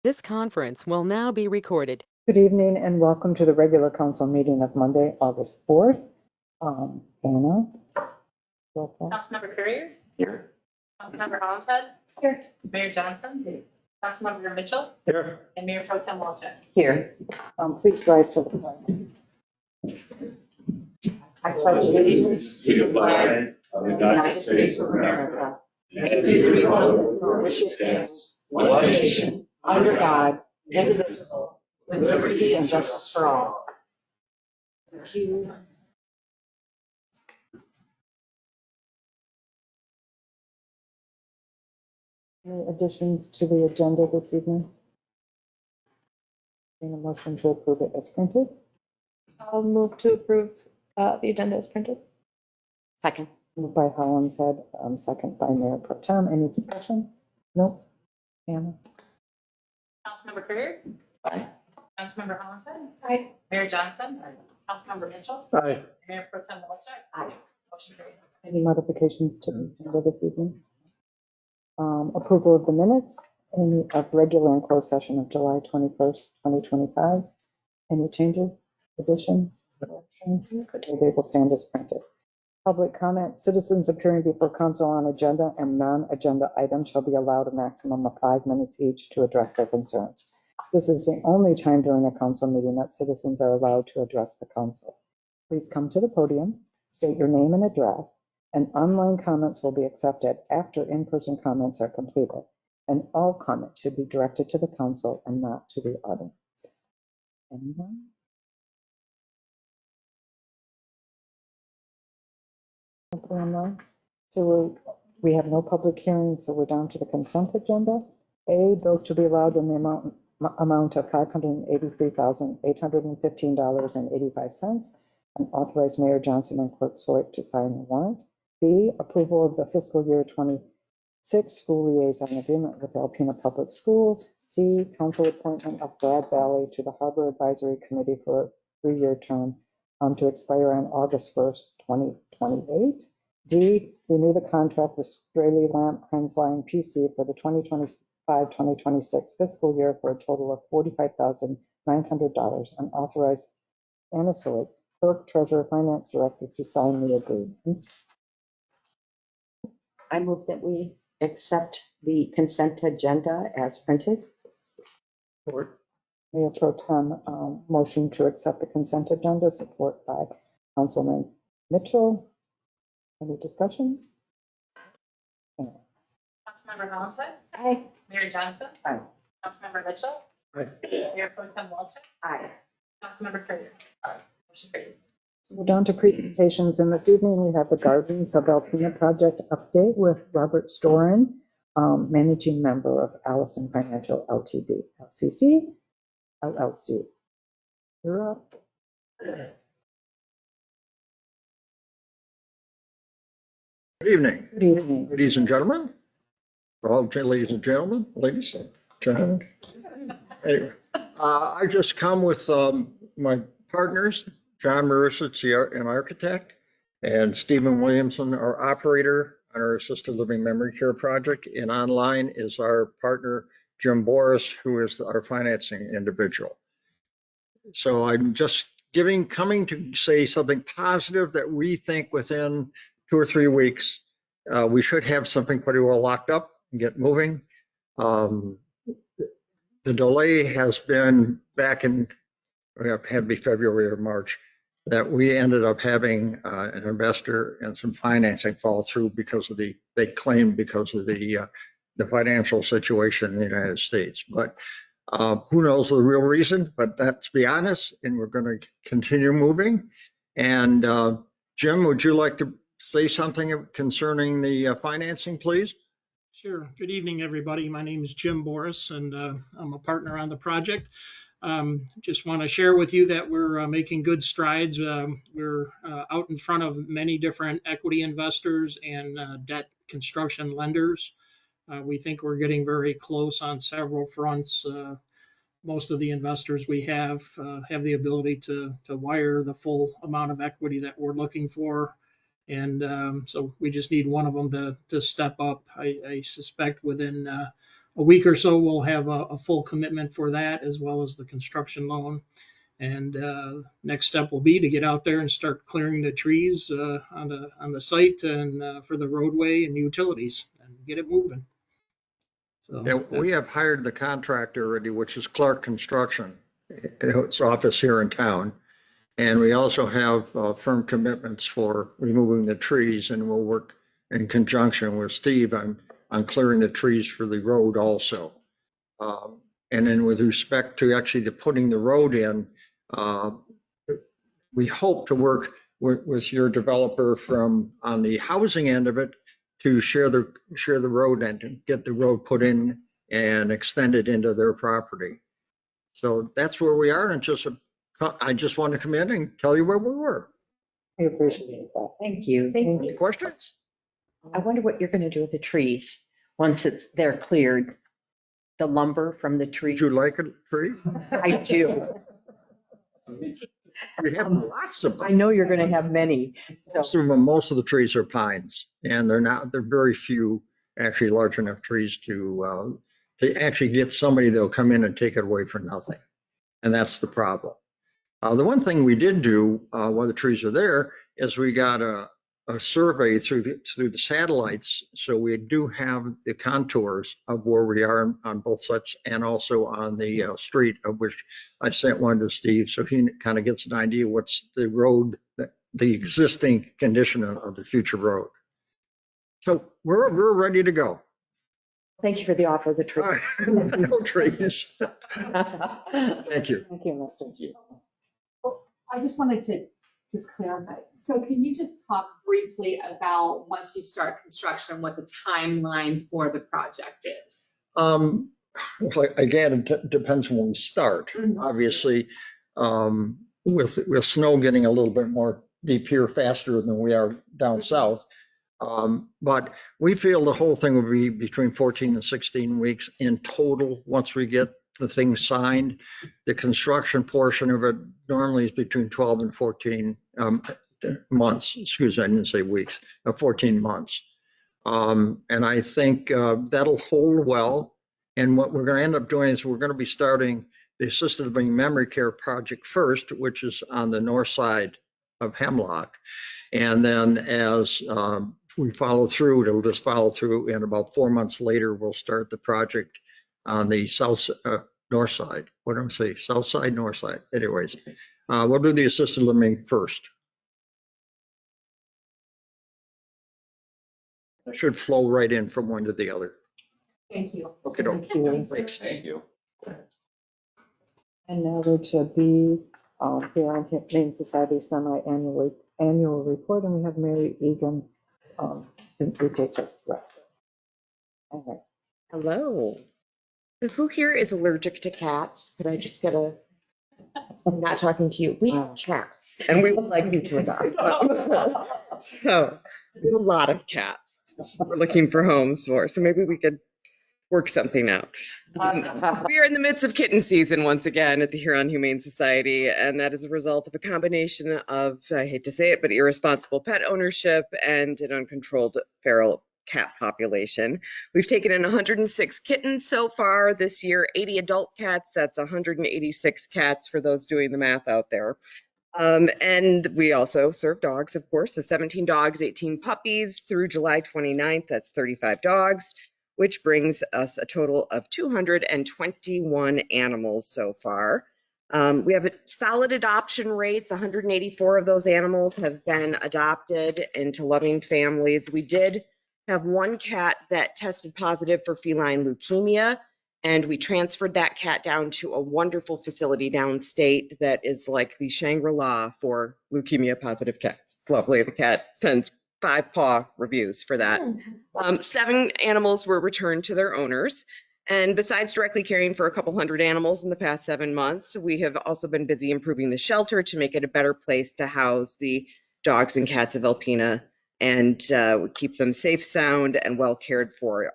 This conference will now be recorded. Good evening and welcome to the regular council meeting of Monday, August 4th. Anna? Roll call. Councilmember Courier? Here. Councilmember Hollinshead? Here. Mayor Johnson? Here. Councilmember Mitchell? Here. And Mayor Pro Tem Walczak? Here. Please rise for the flag. I pledge allegiance to the flag of the United States of America and to the republic for which it stands, one nation, under God, indivisible, with liberty and justice for all. Thank you. Any additions to the agenda this evening? Any motion to approve it as printed? I'll move to approve the agenda as printed. Second. Moved by Hollinshead, second by Mayor Pro Tem. Any discussion? Nope. Anna? Councilmember Courier? Aye. Councilmember Hollinshead? Aye. Mayor Johnson? Councilmember Mitchell? Aye. Mayor Pro Tem Walczak? Aye. Motion carried. Any modifications to the agenda this evening? Approval of the minutes of regular and closed session of July 21st, 2025. Any changes, additions, corrections? They will stand as printed. Public comment. Citizens appearing before council on agenda and non-agenda items shall be allowed a maximum of 5 minutes each to address their concerns. This is the only time during a council meeting that citizens are allowed to address the council. Please come to the podium, state your name and address, and online comments will be accepted after in-person comments are completed. And all comments should be directed to the council and not to the audience. Anyone? Something online? So we have no public hearing, so we're down to the consent agenda. A, bills to be allowed in the amount of $583,815.85, and authorize Mayor Johnson and Clerk Soik to sign the warrant. B, approval of the fiscal year 26 school liaison agreement with Alpena Public Schools. C, council appointment of Brad Valley to the Harbor Advisory Committee for a 3-year term to expire on August 1st, 2028. D, renew the contract with Straley Lamp Kraenzlein P.C. for the 2025-2026 fiscal year for a total of $45,900 and authorize Anna Soik, Clerk, Treasurer, Finance Director, to sign the agreement. I move that we accept the consent agenda as printed. Support. Mayor Pro Tem, motion to accept the consent agenda, support by Councilman Mitchell. Any discussion? Councilmember Hollinshead? Aye. Mayor Johnson? Aye. Councilmember Mitchell? Aye. Mayor Pro Tem Walczak? Aye. Councilmember Courier? Aye. Motion carried. We're down to presentations, and this evening we have the Gardens of Alpena project update with Robert Storen, managing member of Allison Financial Ltd. LLC. You're up. Good evening, Good evening. ladies and gentlemen. Well, ladies and gentlemen, ladies and gentlemen. Anyway, I just come with my partners, John Marisich, an architect, and Stephen Williamson, our operator on our assisted living memory care project. And online is our partner, Jim Boris, who is our financing individual. So I'm just coming to say something positive that we think within 2 or 3 weeks, we should have something pretty well locked up and get moving. The delay has been back in, it had to be February or March, that we ended up having an investor and some financing fall through because of they claimed because of the financial situation in the United States. But who knows the real reason, but let's be honest, and we're going to continue moving. And Jim, would you like to say something concerning the financing, please? Sure. Good evening, everybody. My name is Jim Boris, and I'm a partner on the project. Just want to share with you that we're making good strides. We're out in front of many different equity investors and debt construction lenders. We think we're getting very close on several fronts. Most of the investors we have the ability to wire the full amount of equity that we're looking for. And so we just need one of them to step up. I suspect within a week or so, we'll have a full commitment for that as well as the construction loan. And next step will be to get out there and start clearing the trees on the site and for the roadway and utilities and get it moving. So Yeah, we have hired the contractor already, which is Clerk Construction. It's office here in town. And we also have firm commitments for removing the trees, and we'll work in conjunction with Steve on clearing the trees for the road also. And then with respect to actually the putting the road in, we hope to work with your developer from on the housing end of it to share the road and get the road put in and extend it into their property. So that's where we are. And I just want to come in and tell you where we were. I appreciate that. Thank you. Any questions? I wonder what you're going to do with the trees once they're cleared. The lumber from the tree. Would you like a tree? I do. We have lots of I them. know you're going to have many. So Most of the trees are pines, and they're very few actually large enough trees to actually get somebody that'll come in and take it away for nothing. And that's the problem. The one thing we did do while the trees are there is we got a survey through the satellites. So we do have the contours of where we are on both sides and also on the street, of which I sent one to Steve. So he kind of gets an idea what's the road, the existing condition of the future road. So we're ready to go. thank you for the offer of the tree. All right. No trees. Thank you. Thank you, Mr. G. I just wanted to clarify. So can you just talk briefly about once you start construction, what the timeline for the project is? Well, again, it depends when we start. Mhm. Obviously, with snow getting a little bit more deep here faster than we are down south. But we feel the whole thing will be between 14 and 16 weeks in total once we get the thing signed. The construction portion of it normally is between 12 and 14 months. Excuse me, I didn't say weeks, 14 months. And I think that'll hold well. And what we're going to end up doing is we're going to be starting the assisted living memory care project first, which is on the north side of Hemlock. And then as we follow through, it'll just follow through. And about 4 months later, we'll start the project on the north side. What do I say? South side, north side. Anyways, we'll do the assisted living first. It should flow right in from one to the other. Thank you. Okay, Thank you. thanks. Thank you. And now we're to the Huron Humane Society semi-annual report, and we have Mary Eagan, HHS Director. All right. Hello. So who here is allergic to cats? Could I just get a, I'm not talking to you. We have cats and we would like you to adopt them. So we have a lot of cats we're looking for homes for. So maybe we could work something out. We are in the midst of kitten season once again at the Huron Humane Society, and that is a result of a combination of, I hate to say it, but irresponsible pet ownership and an uncontrolled feral cat population. We've taken in 106 kittens so far this year, 80 adult cats. That's 186 cats for those doing the math out there. And we also serve dogs, of course. So 17 dogs, 18 puppies through July 29th. That's 35 dogs, which brings us a total of 221 animals so far. We have solid adoption rates. 184 of those animals have been adopted into loving families. We did have one cat that tested positive for feline leukemia, and we transferred that cat down to a wonderful facility downstate that is like the Shangri-La for leukemia positive cats. It's lovely. The cat sends 5-paw reviews for that. 7 animals were returned to their owners. And besides directly caring for a couple hundred animals in the past 7 months, we have also been busy improving the shelter to make it a better place to house the dogs and cats of Alpena and keep them safe, sound, and well cared for.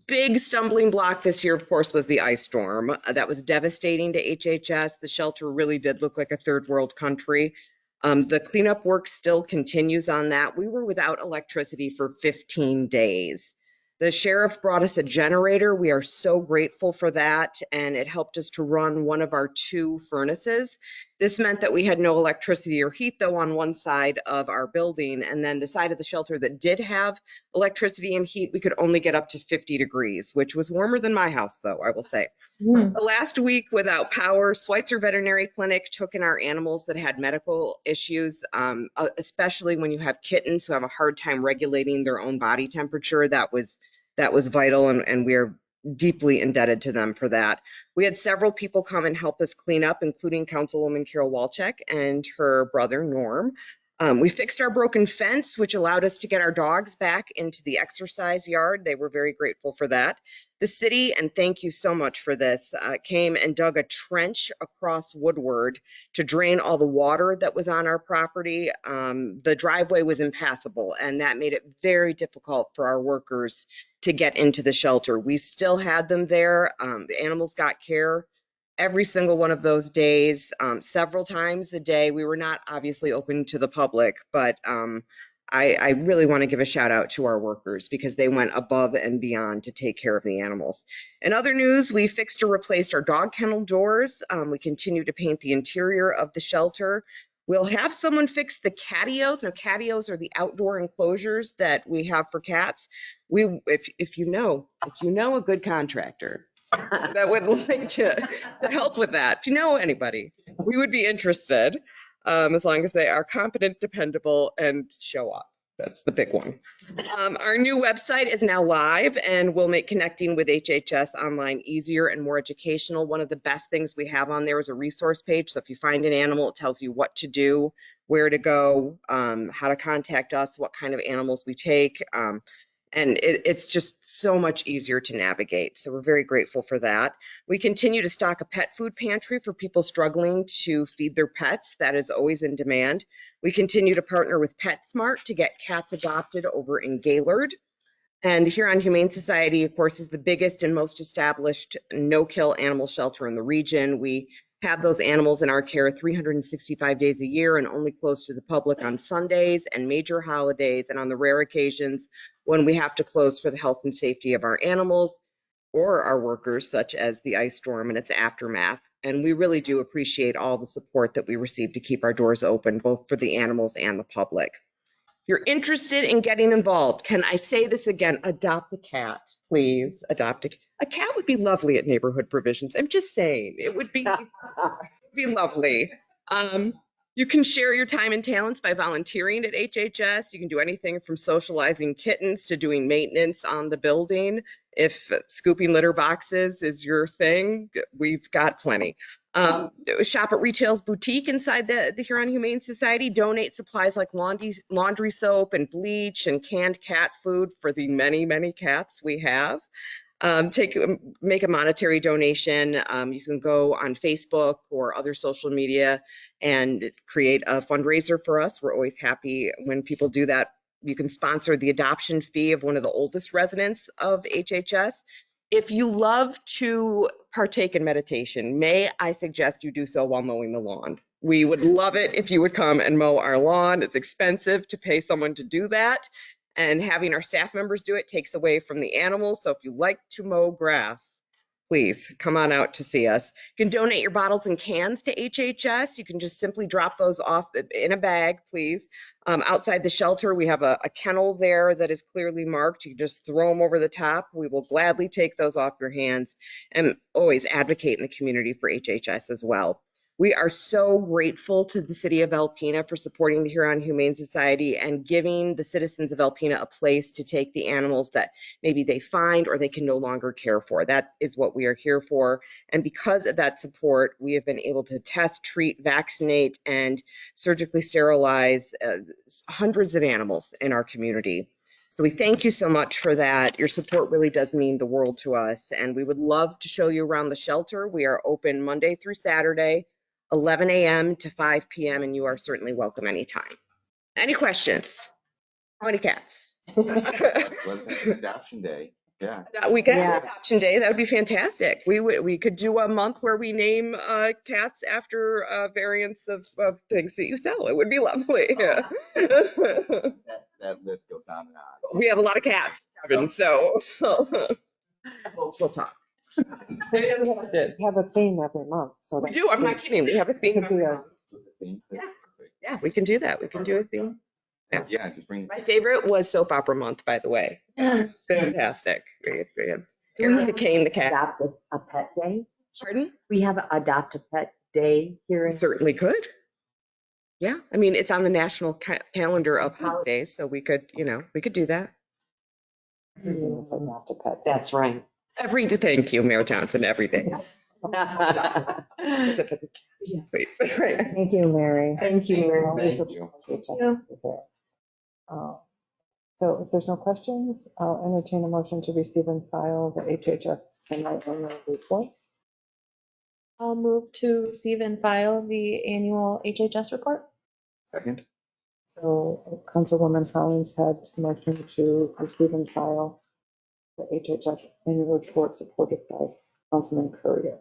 Big stumbling block this year, of course, was the ice storm. That was devastating to HHS. The shelter really did look like a third world country. The cleanup work still continues on that. We were without electricity for 15 days. The sheriff brought us a generator. We are so grateful for that, and it helped us to run one of our 2 furnaces. This meant that we had no electricity or heat, though, on one side of our building, and then the side of the shelter that did have electricity and heat, we could only get up to 50 degrees, which was warmer than my house, though, I will say. The last week without power, Schweitzer Veterinary Clinic took in our animals that had medical issues, especially when you have kittens who have a hard time regulating their own body temperature. That was vital, and we are deeply indebted to them for that. We had several people come and help us clean up, including Councilwoman Carol Walczak and her brother, Norm. We fixed our broken fence, which allowed us to get our dogs back into the exercise yard. They were very grateful for that. The city, and thank you so much for this, came and dug a trench across Woodward to drain all the water that was on our property. The driveway was impassable, and that made it very difficult for our workers to get into the shelter. We still had them there. The animals got care every single one of those days, several times a day. We were not obviously open to the public, but I really want to give a shout out to our workers because they went above and beyond to take care of the animals. In other news, we fixed or replaced our dog kennel doors. We continue to paint the interior of the shelter. We'll have someone fix the catios. Now, catios are the outdoor enclosures that we have for cats. If you know a good contractor that would like to help with that, if you know anybody, we would be interested, as long as they are competent, dependable, and show up. That's the big one. Our new website is now live and will make connecting with HHS online easier and more educational. One of the best things we have on there is a resource page. So if you find an animal, it tells you what to do, where to go, how to contact us, what kind of animals we take. And it's just so much easier to navigate. So we're very grateful for that. We continue to stock a pet food pantry for people struggling to feed their pets. That is always in demand. We continue to partner with PetSmart to get cats adopted over in Gaylord. And the Huron Humane Society, of course, is the biggest and most established no-kill animal shelter in the region. We have those animals in our care 365 days a year and only close to the public on Sundays and major holidays, and on the rare occasions when we have to close for the health and safety of our animals or our workers, such as the ice storm and its aftermath. And we really do appreciate all the support that we receive to keep our doors open, both for the animals and the public. If you're interested in getting involved, can I say this again? Adopt a cat, please. Adopt a cat would be lovely at Neighborhood Provisions. I'm just saying, it would be lovely. You can share your time and talents by volunteering at HHS. You can do anything from socializing kittens to doing maintenance on the building. If scooping litter boxes is your thing, we've got plenty. Shop at Retail's Boutique inside the Huron Humane Society. Donate supplies like laundry soap and bleach and canned cat food for the many, many cats we have. Make a monetary donation. You can go on Facebook or other social media and create a fundraiser for us. We're always happy when people do that. You can sponsor the adoption fee of one of the oldest residents of HHS. If you love to partake in meditation, may I suggest you do so while mowing the lawn. We would love it if you would come and mow our lawn. It's expensive to pay someone to do that, and having our staff members do it takes away from the animals. So if you like to mow grass, please come on out to see us. You can donate your bottles and cans to HHS. You can just simply drop those off in a bag, please. Outside the shelter, we have a kennel there that is clearly marked. You can just throw them over the top. We will gladly take those off your hands, and always advocate in the community for HHS as well. We are so grateful to the city of Alpena for supporting the Huron Humane Society and giving the citizens of Alpena a place to take the animals that maybe they find or they can no longer care for. That is what we are here for. And because of that support, we have been able to test, treat, vaccinate, and surgically sterilize hundreds of animals in our community. So we thank you so much for that. Your support really does mean the world to us. And we would love to show you around the shelter. We are open Monday through Saturday, 11 a.m. to 5 p.m. and you are certainly welcome anytime. Any questions? How many cats? Was adoption day? Yeah. We could have adoption day. That would be fantastic. We could do a month where we name cats after variants of things that you sell. It would be lovely. that list goes on and on. We have a lot of cats, Kevin, so we'll talk. Have a theme every month, so. We do, I'm not kidding. We have a theme. Could be a- Yeah. Yeah, we can do that. We can do a theme. Yes. Yeah, just bring. My favorite was Soap Opera Month, by the way. Yes. Fantastic. We had Erica Kane, the cat. Adopt a pet day? Pardon? We have a adopt a pet day here in. Certainly could. Yeah, I mean, it's on the national calendar of holidays, so we could, we could do that. Everything is adopt a pet. That's right. Every day, thank you, Mayor Johnson, every day. Thank Specific, please. Right. You, Mary. Thank you, Mary. Always a Thank you. pleasure to have you here. So if there's no questions, I'll entertain a motion to receive and file the HHS annual report. I'll move to receive and file the annual HHS report. Second? So Councilwoman Hollins had motion to receive and file the HHS annual report supported by Councilman Courier.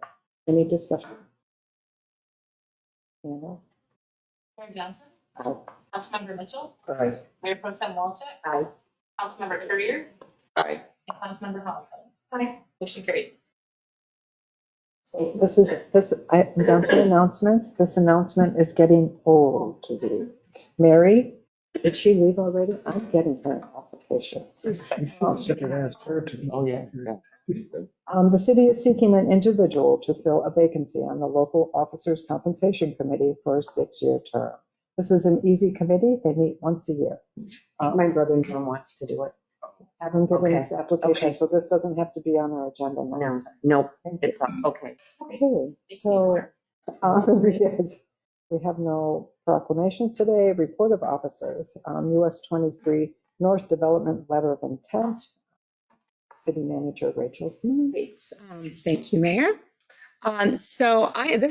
Any discussion? Anna? Mayor Johnson, Aye. Councilmember Mitchell, Aye. Mayor Pro Tem Walczak, Aye. Councilmember Courier, Aye. and Councilmember Hollins. Aye. Motion carried. So I'm done for announcements. This announcement is getting old. Mary, did she leave already? I'm getting her application. Oh, yeah. The city is seeking an individual to fill a vacancy on the local officers' compensation committee for a 6-year term. This is an easy committee. They meet once a year. My brother-in-law wants to do it. Haven't given Okay. this application, Okay. so this doesn't have to be on our agenda next No, time. nope, it's, okay. Okay, so, yes, we have no proclamations today. Report of officers, US 23 North Development Letter of Intent. City Manager Rachel Smith. Thank you, Mayor. This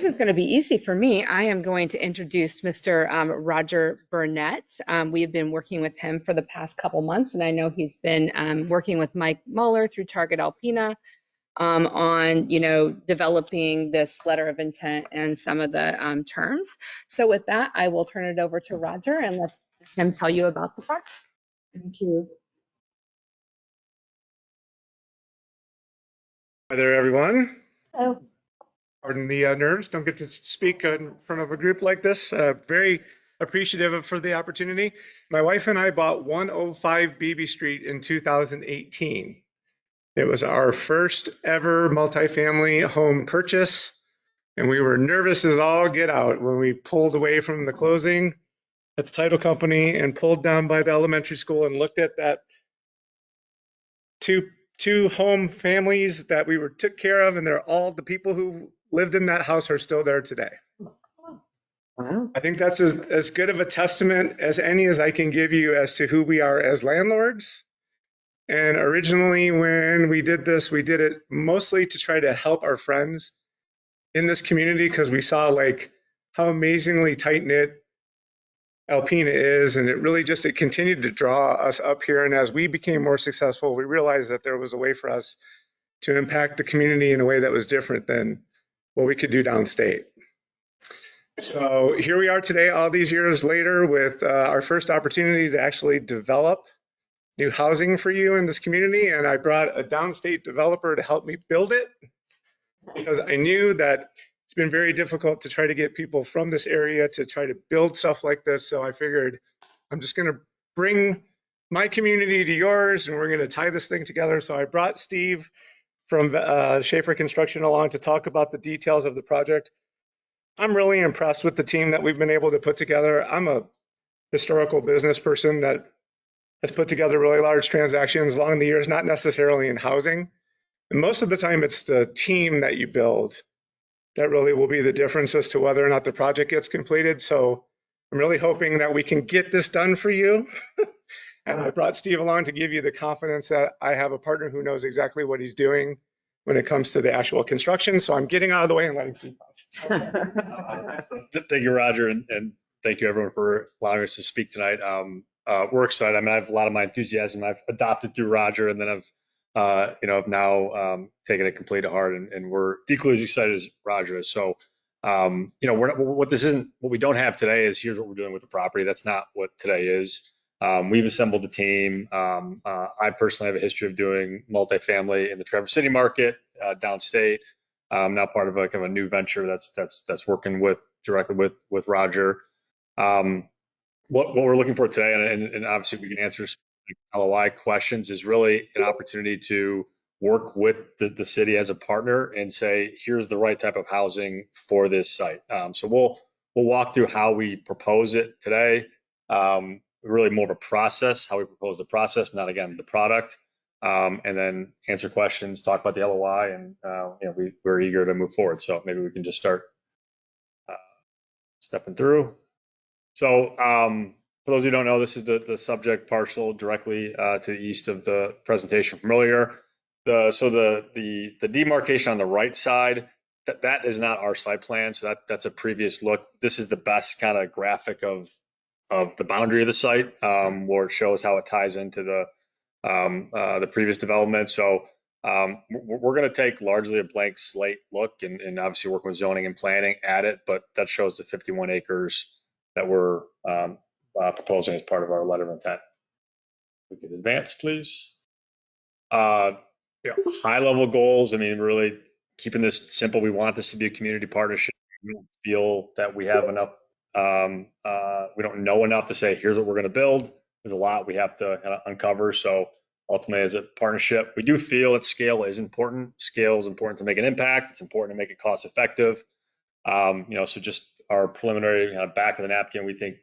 is going to be easy for me. I am going to introduce Mr. Roger Burnett. We have been working with him for the past couple months, and I know he's been working with Mike Mueller through Target Alpena on, developing this letter of intent and some of the terms. So with that, I will turn it over to Roger and let him tell you about the project. Thank you. Hi there, everyone. Hello. Pardon the nerves, don't get to speak in front of a group like this. Very appreciative for the opportunity. My wife and I bought 105 Beebe Street in 2018. It was our first ever multifamily home purchase, and we were nervous as all get out when we pulled away from the closing at the title company and pulled down by the elementary school and looked at that two home families that we took care of, and they're all the people who lived in that house are still there today. Wow. I think that's as good of a testament as any as I can give you as to who we are as landlords. And originally when we did this, we did it mostly to try to help our friends in this community because we saw how amazingly tight-knit Alpena is, and it continued to draw us up here. And as we became more successful, we realized that there was a way for us to impact the community in a way that was different than what we could do downstate. So here we are today, all these years later, with our first opportunity to actually develop new housing for you in this community. And I brought a downstate developer to help me build it because I knew that it's been very difficult to try to get people from this area to try to build stuff like this. So I figured I'm just going to bring my community to yours and we're going to tie this thing together. So I brought Steve from Schaefer Construction along to talk about the details of the project. I'm really impressed with the team that we've been able to put together. I'm a historical business person that has put together really large transactions along the years, not necessarily in housing. And most of the time it's the team that you build that really will be the difference as to whether or not the project gets completed. So I'm really hoping that we can get this done for you. And I brought Steve along to give you the confidence that I have a partner who knows exactly what he's doing when it comes to the actual construction. So I'm getting out of the way and letting Steve talk. Thank you, Roger, and thank you everyone for allowing us to speak tonight. We're excited. I mean, I have a lot of my enthusiasm I've adopted through Roger, and then I've now taken it completely to heart, and we're equally as excited as Roger is. So, what we don't have today is here's what we're doing with the property. That's not what today is. We've assembled a team. I personally have a history of doing multifamily in the Traverse City market, downstate. I'm now part of a kind of a new venture that's working directly with Roger. What we're looking for today, and obviously we can answer LOI questions, is really an opportunity to work with the city as a partner and say, here's the right type of housing for this site. So we'll walk through how we propose it today. Really more of a process, how we propose the process, not again the product. And then answer questions, talk about the LOI, and we're eager to move forward. So maybe we can just start stepping through. So for those who don't know, this is the subject parcel directly to the east of the presentation from earlier. So the demarcation on the right side, that is not our site plan. So that's a previous look. This is the best kind of graphic of the boundary of the site, where it shows how it ties into the previous development. So we're going to take largely a blank slate look and obviously work with zoning and planning at it, but that shows the 51 acres that we're proposing as part of our letter of intent. We could advance, please. High level goals. I mean, really keeping this simple. We want this to be a community partnership. We don't feel that we have enough. We don't know enough to say, here's what we're going to build. There's a lot we have to kind of uncover. So ultimately, as a partnership, we do feel that scale is important. Scale is important to make an impact. It's important to make it cost effective. So just our preliminary back of the napkin, we think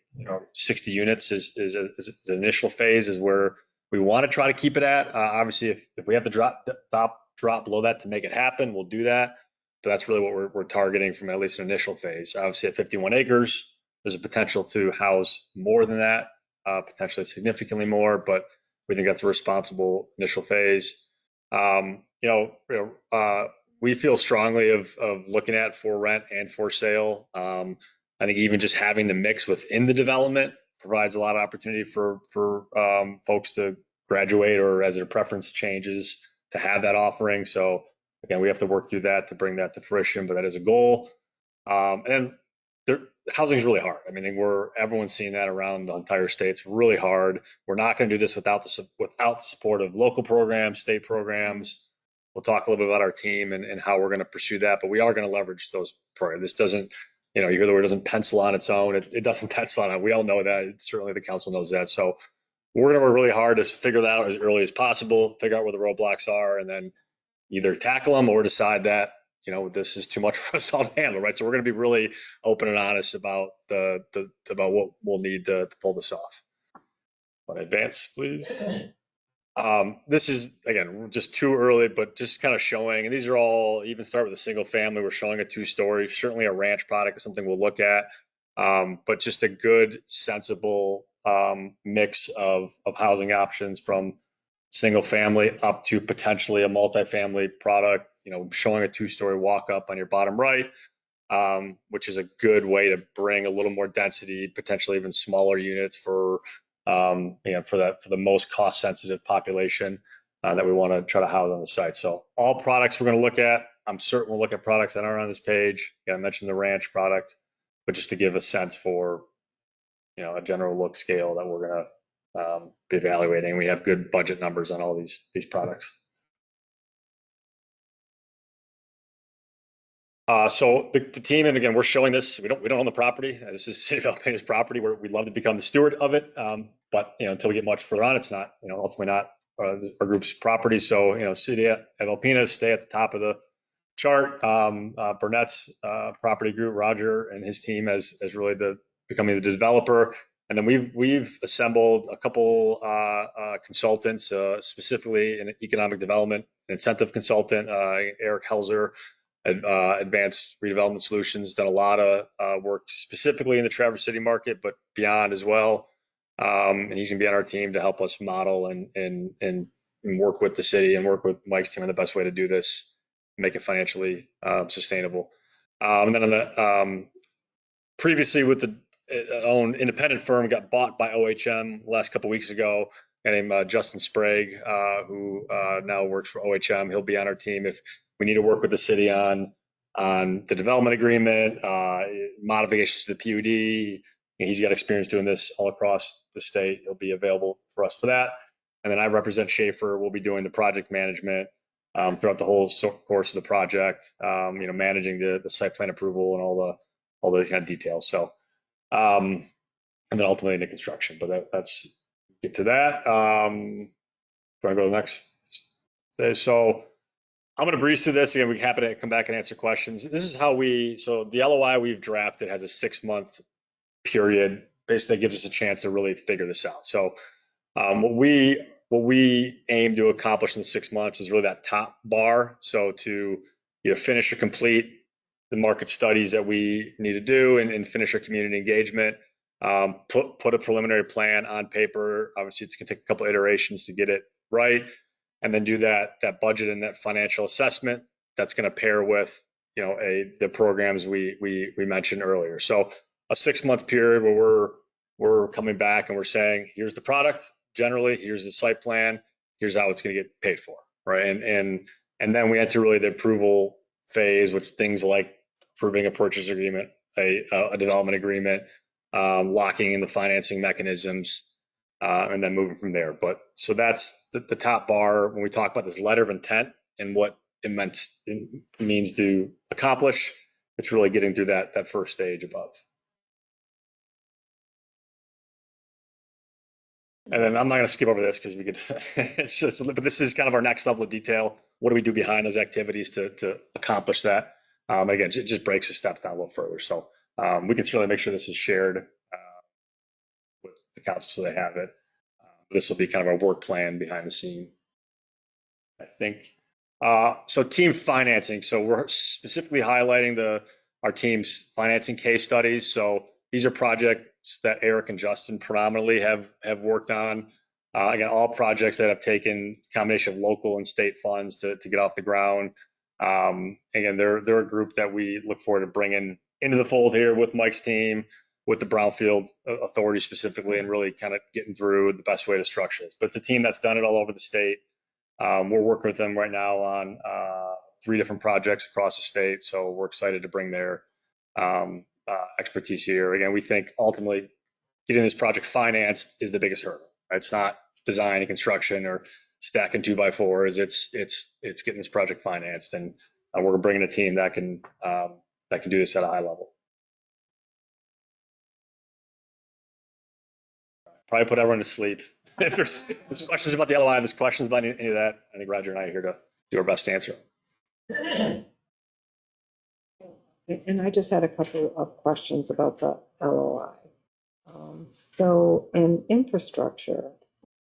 60 units is an initial phase is where we want to try to keep it at. Obviously, if we have to drop below that to make it happen, we'll do that. But that's really what we're targeting from at least an initial phase. Obviously, at 51 acres, there's a potential to house more than that, potentially significantly more. But we think that's a responsible initial phase. We feel strongly of looking at for rent and for sale. I think even just having the mix within the development provides a lot of opportunity for folks to graduate or as their preference changes to have that offering. So again, we have to work through that to bring that to fruition, but that is a goal. And housing is really hard. I mean, everyone's seeing that around the entire state. It's really hard. We're not going to do this without the support of local programs, state programs. We'll talk a little bit about our team and how we're going to pursue that, but we are going to leverage those programs. This doesn't, you hear the word doesn't pencil on its own. It doesn't pencil on it. We all know that. Certainly the council knows that. So we're going to work really hard to figure that out as early as possible, figure out where the roadblocks are, and then either tackle them or decide that, this is too much for us all to handle, right? So we're going to be really open and honest about about what we'll need to pull this off. Want to advance, please? This is, again, just too early, but just kind of showing, and these are all, even start with a single family, we're showing a 2-story, certainly a ranch product is something we'll look at, but just a good, sensible mix of housing options from single family up to potentially a multifamily product, showing a 2-story walk up on your bottom right, which is a good way to bring a little more density, potentially even smaller units for the most cost sensitive population that we want to try to house on the site. So all products we're going to look at. I'm certain we'll look at products that aren't on this page. I mentioned the ranch product, but just to give a sense for a general look scale that we're going to be evaluating. We have good budget numbers on all these products. So the team, and again, we're showing this. We don't own the property. This is City of Alpena's property. We'd love to become the steward of it, but until we get much further on, it's not ultimately not our group's property. So City of Alpena stay at the top of the chart. Burnett's property group, Roger and his team, as really becoming the developer. And then we've assembled a couple consultants, specifically an economic development incentive consultant, Eric Helzer. Advanced Redevelopment Solutions, done a lot of work specifically in the Traverse City market, but beyond as well. And he's gonna be on our team to help us model and work with the city and work with Mike's team on the best way to do this, make it financially sustainable. And then on the previously with the own independent firm got bought by OHM the last couple of weeks ago. A guy named Justin Sprague, who now works for OHM. He'll be on our team if we need to work with the city on the development agreement, modifications to the PUD, And he's got experience doing this all across the state. He'll be available for us for that. And then I represent Schaefer. We'll be doing the project management throughout the whole course of the project, managing the site plan approval and all those kind of details. So, and then ultimately into construction, but that's get to that. Do I go to the next? So I'm going to breeze through this again. We're happy to come back and answer questions. This is how so the LOI we've drafted has a 6-month period. Basically, that gives us a chance to really figure this out. So what we aim to accomplish in 6 months is really that top bar. So to finish or complete the market studies that we need to do and finish our community engagement, put a preliminary plan on paper. Obviously, it's going to take a couple iterations to get it right, and then do that budget and that financial assessment that's going to pair with the programs we mentioned earlier. So a 6-month period where we're coming back and we're saying, here's the product generally, here's the site plan, here's how it's going to get paid for, right? And then we enter really the approval phase, which things like approving a purchase agreement, a development agreement, locking in the financing mechanisms, and then moving from there. But so that's the top bar when we talk about this letter of intent and what it means to accomplish. It's really getting through that first stage above. And then I'm not going to skip over this because we could, but this is kind of our next level of detail. What do we do behind those activities to accomplish that? Again, it just breaks the steps down a little further. So we can certainly make sure this is shared with the council so they have it. This will be kind of our work plan behind the scene, I think. So team financing. So we're specifically highlighting our team's financing case studies. So these are projects that Eric and Justin predominantly have worked on. Again, all projects that have taken a combination of local and state funds to get off the ground. Again, they're a group that we look forward to bringing into the fold here with Mike's team, with the Brownfield Authority specifically, and really kind of getting through the best way to structure this. But it's a team that's done it all over the state. We're working with them right now on 3 different projects across the state. So we're excited to bring their expertise here. Again, we think ultimately getting this project financed is the biggest hurdle. Right? It's not design and construction or stacking 2x4s. It's getting this project financed, and we're bringing a team that can do this at a high level. Probably put everyone to sleep. If there's questions about the LOI, there's questions about any of that, I think Roger and I are here to do our best to answer. And I just had a couple of questions about the LOI. So in infrastructure,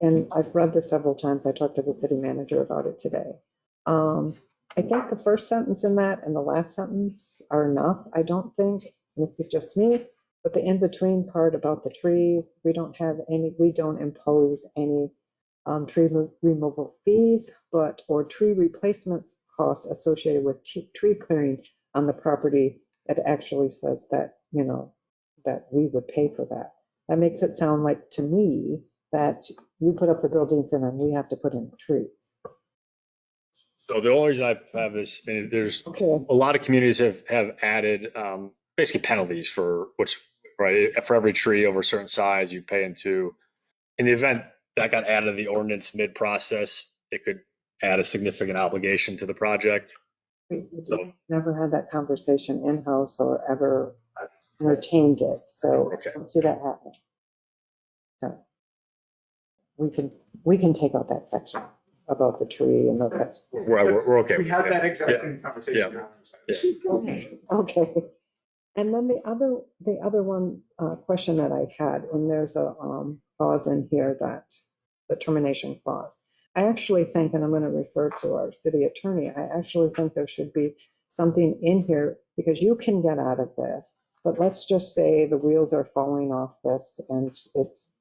and I've read this several times, I talked to the city manager about it today. I think the first sentence in that and the last sentence are enough. I don't think, and this is just me, but the in-between part about the trees, we don't impose any tree removal fees, or tree replacement costs associated with tree clearing on the property. It actually says that, that we would pay for that. That makes it sound like, to me, that you put up the buildings and then we have to put in trees. So the only reason I have this, there's a lot of communities have added basically penalties for every tree over a certain size you pay into. In the event that got added to the ordinance mid-process, it could add a significant obligation to the project. We never had that conversation in-house or ever entertained it, so I don't see that happening. So we can take out that section about the tree and that's. We're okay. We had that exact same conversation. Okay. And then the other one question that I had, and there's a clause in here, that the termination clause. I actually think, and I'm going to refer to our city attorney, I actually think there should be something in here, because you can get out of this, but let's just say the wheels are falling off this and it's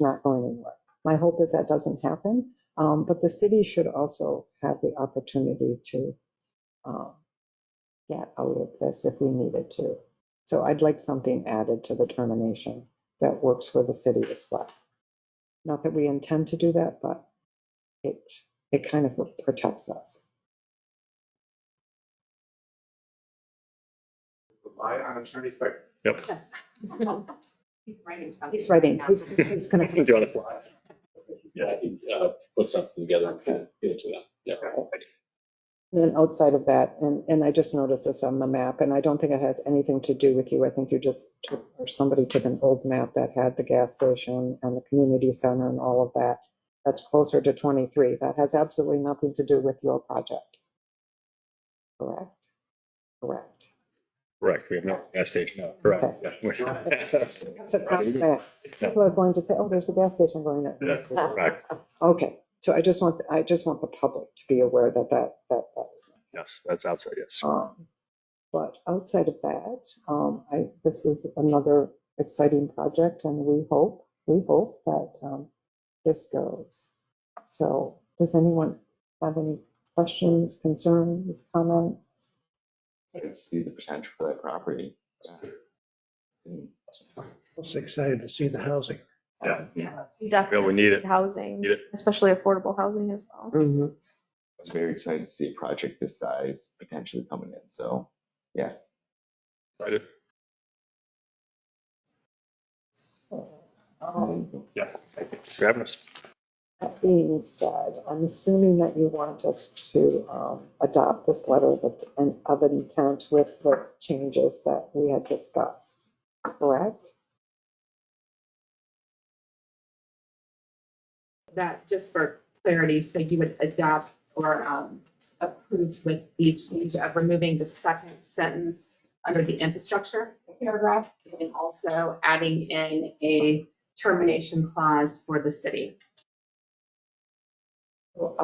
not going anywhere. My hope is that doesn't happen, but the city should also have the opportunity to get out of this if we needed to. So I'd like something added to the termination that works for the city as well. Not that we intend to do that, but it kind of protects us. Rely on attorney quick. Yep. Yes. He's writing something. He's writing, he's gonna. Do on the fly. Yeah, I can put something together and kind of give it to them. Yeah. And then outside of that, and I just noticed this on the map, and I don't think it has anything to do with you. I think you just took, or somebody took an old map that had the gas station and the community center and all of that. That's closer to 23. That has absolutely nothing to do with your project. Correct? Correct. Correct. We have no gas station. No, correct. Yeah. That's a comment. People are going to say, oh, there's a gas station going there. Yeah, correct. Okay, so I just want the public to be aware that's. Yes, that's outside. Yes. But outside of that, this is another exciting project, and we hope that this goes. So, does anyone have any questions, concerns, comments? I can see the potential for that property. Just excited to see the housing. Yeah. Definitely. We need it. Housing, Need it. especially affordable housing as well. Mm-hmm. I was very excited to see a project this size potentially coming in. So, yes. Excited. Yeah. Thank you for having us. That being said, I'm assuming that you want us to adopt this letter of intent with the changes that we had discussed, correct? That, just for clarity, so you would adopt or approve with the change of removing the second sentence under the infrastructure paragraph, and also adding in a termination clause for the city. Well,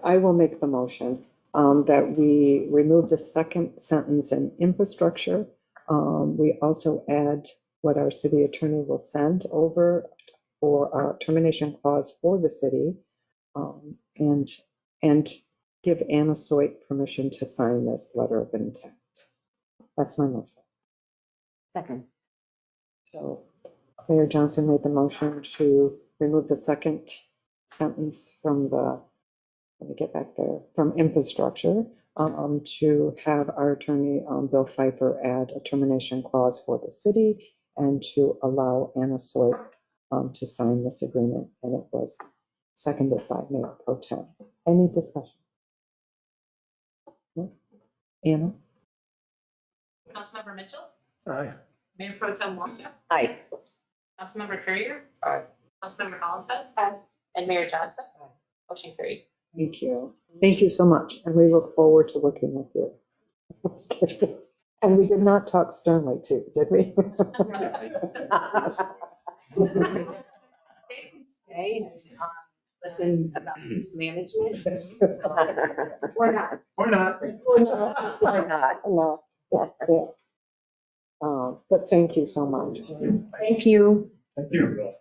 I will make the motion that we remove the second sentence in infrastructure. We also add what our city attorney will send over for our termination clause for the city, and give Anna Soik permission to sign this letter of intent. That's my motion. Second. So Mayor Johnson made the motion to remove the second sentence from the, let me get back there, from infrastructure, to have our attorney, Bill Pfeiffer, add a termination clause for the city, and to allow Anna Soik to sign this agreement. And it was seconded by Mayor Pro Tem. Any discussion? No? Anna? Councilmember Mitchell, Aye. Mayor Pro Tem Walter, Aye. Councilmember Courier, Aye. Councilmember Hollinshead, and Mayor Johnson. Motion carried. Thank you. Thank you so much. And we look forward to working with you. And we did not talk sternly too, did we? They can stay and listen about use management. Or not. Or not. Why not? No. Yeah, yeah. But thank you so much. Thank you. Thank you.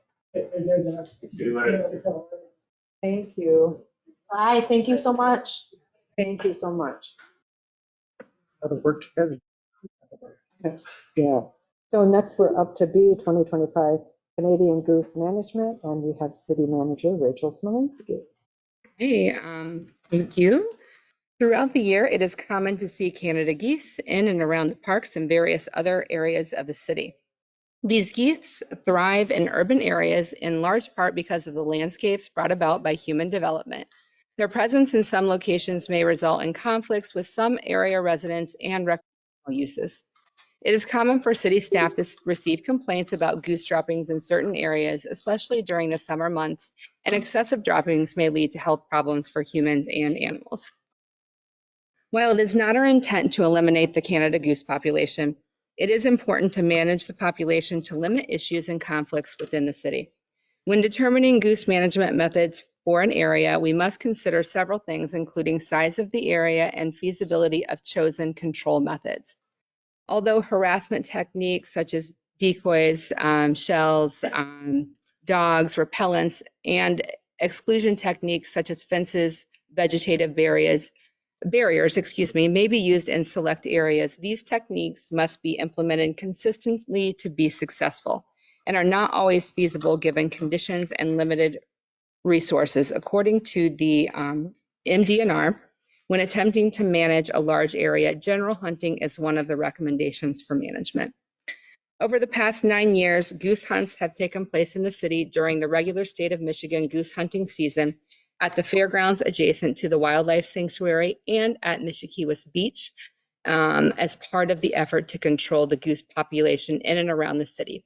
Thank you. Bye. Thank you so much. Thank you so much. How to work together. Yeah. So next we're up to B, 2025 Canadian Goose Management, and we have City Manager Rachel Smolinski. Hey, thank you. Throughout the year, it is common to see Canada geese in and around the parks and various other areas of the city. These geese thrive in urban areas in large part because of the landscapes brought about by human development. Their presence in some locations may result in conflicts with some area residents and recreational uses. It is common for city staff to receive complaints about goose droppings in certain areas, especially during the summer months, and excessive droppings may lead to health problems for humans and animals. While it is not our intent to eliminate the Canada goose population, it is important to manage the population to limit issues and conflicts within the city. When determining goose management methods for an area, we must consider several things, including size of the area and feasibility of chosen control methods. Although harassment techniques such as decoys, shells, dogs, repellents, and exclusion techniques such as fences, vegetative barriers, may be used in select areas, these techniques must be implemented consistently to be successful and are not always feasible given conditions and limited resources. According to the MDNR, when attempting to manage a large area, general hunting is one of the recommendations for management. Over the past 9 years, goose hunts have taken place in the city during the regular state of Michigan goose hunting season at the fairgrounds adjacent to the wildlife sanctuary and at Mishikiwas Beach as part of the effort to control the goose population in and around the city.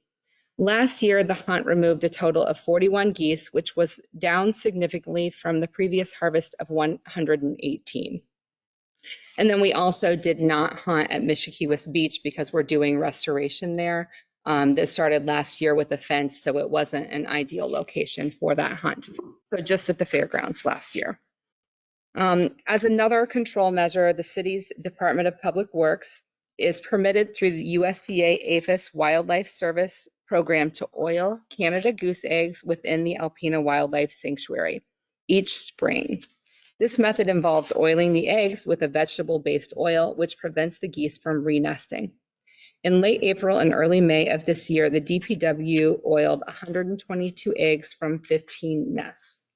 Last year, the hunt removed a total of 41 geese, which was down significantly from the previous harvest of 118. And then we also did not hunt at Mishikiwas Beach because we're doing restoration there. That started last year with a fence, so it wasn't an ideal location for that hunt. So just at the fairgrounds last year. As another control measure, the city's Department of Public Works is permitted through the USDA APHIS Wildlife Service program to oil Canada goose eggs within the Alpena Wildlife Sanctuary each spring. This method involves oiling the eggs with a vegetable-based oil, which prevents the geese from re-nesting. In late April and early May of this year, the DPW oiled 122 eggs from 15 nests.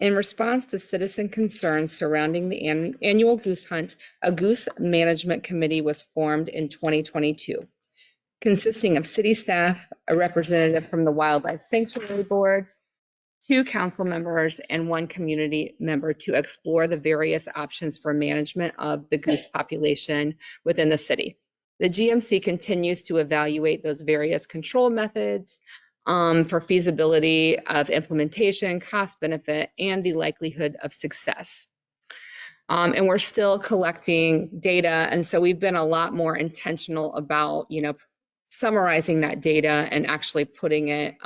In response to citizen concerns surrounding the annual goose hunt, a goose management committee was formed in 2022, consisting of city staff, a representative from the Wildlife Sanctuary Board, 2 council members, and 1 community member to explore the various options for management of the goose population within the city. The GMC continues to evaluate those various control methods for feasibility of implementation, cost benefit, and the likelihood of success. And we're still collecting data, and so we've been a lot more intentional about, summarizing that data and actually putting it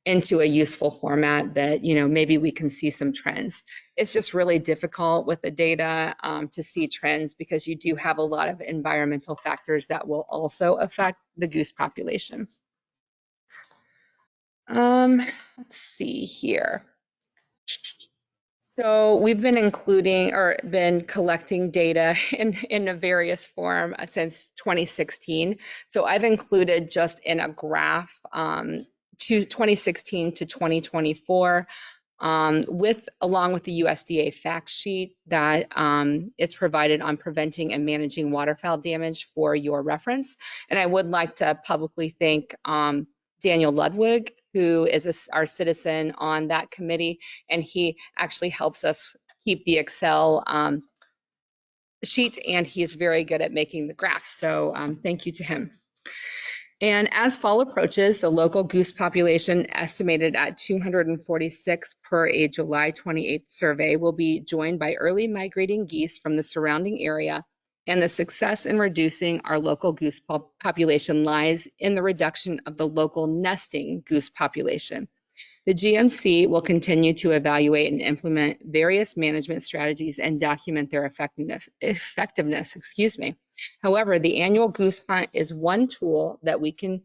into a useful format that, maybe we can see some trends. It's just really difficult with the data to see trends because you do have a lot of environmental factors that will also affect the goose population. Let's see here. So we've been collecting data in a various form since 2016. So I've included just in a graph to 2016 to 2024 along with the USDA fact sheet that it's provided on preventing and managing waterfowl damage for your reference. And I would like to publicly thank Daniel Ludwig, who is our citizen on that committee, and he actually helps us keep the Excel sheet, and he's very good at making the graphs. So thank you to him. And as fall approaches, the local goose population, estimated at 246 per a July 28th survey, will be joined by early migrating geese from the surrounding area, and the success in reducing our local goose population lies in the reduction of the local nesting goose population. The GMC will continue to evaluate and implement various management strategies and document their effectiveness. However, the annual goose hunt is one tool that we can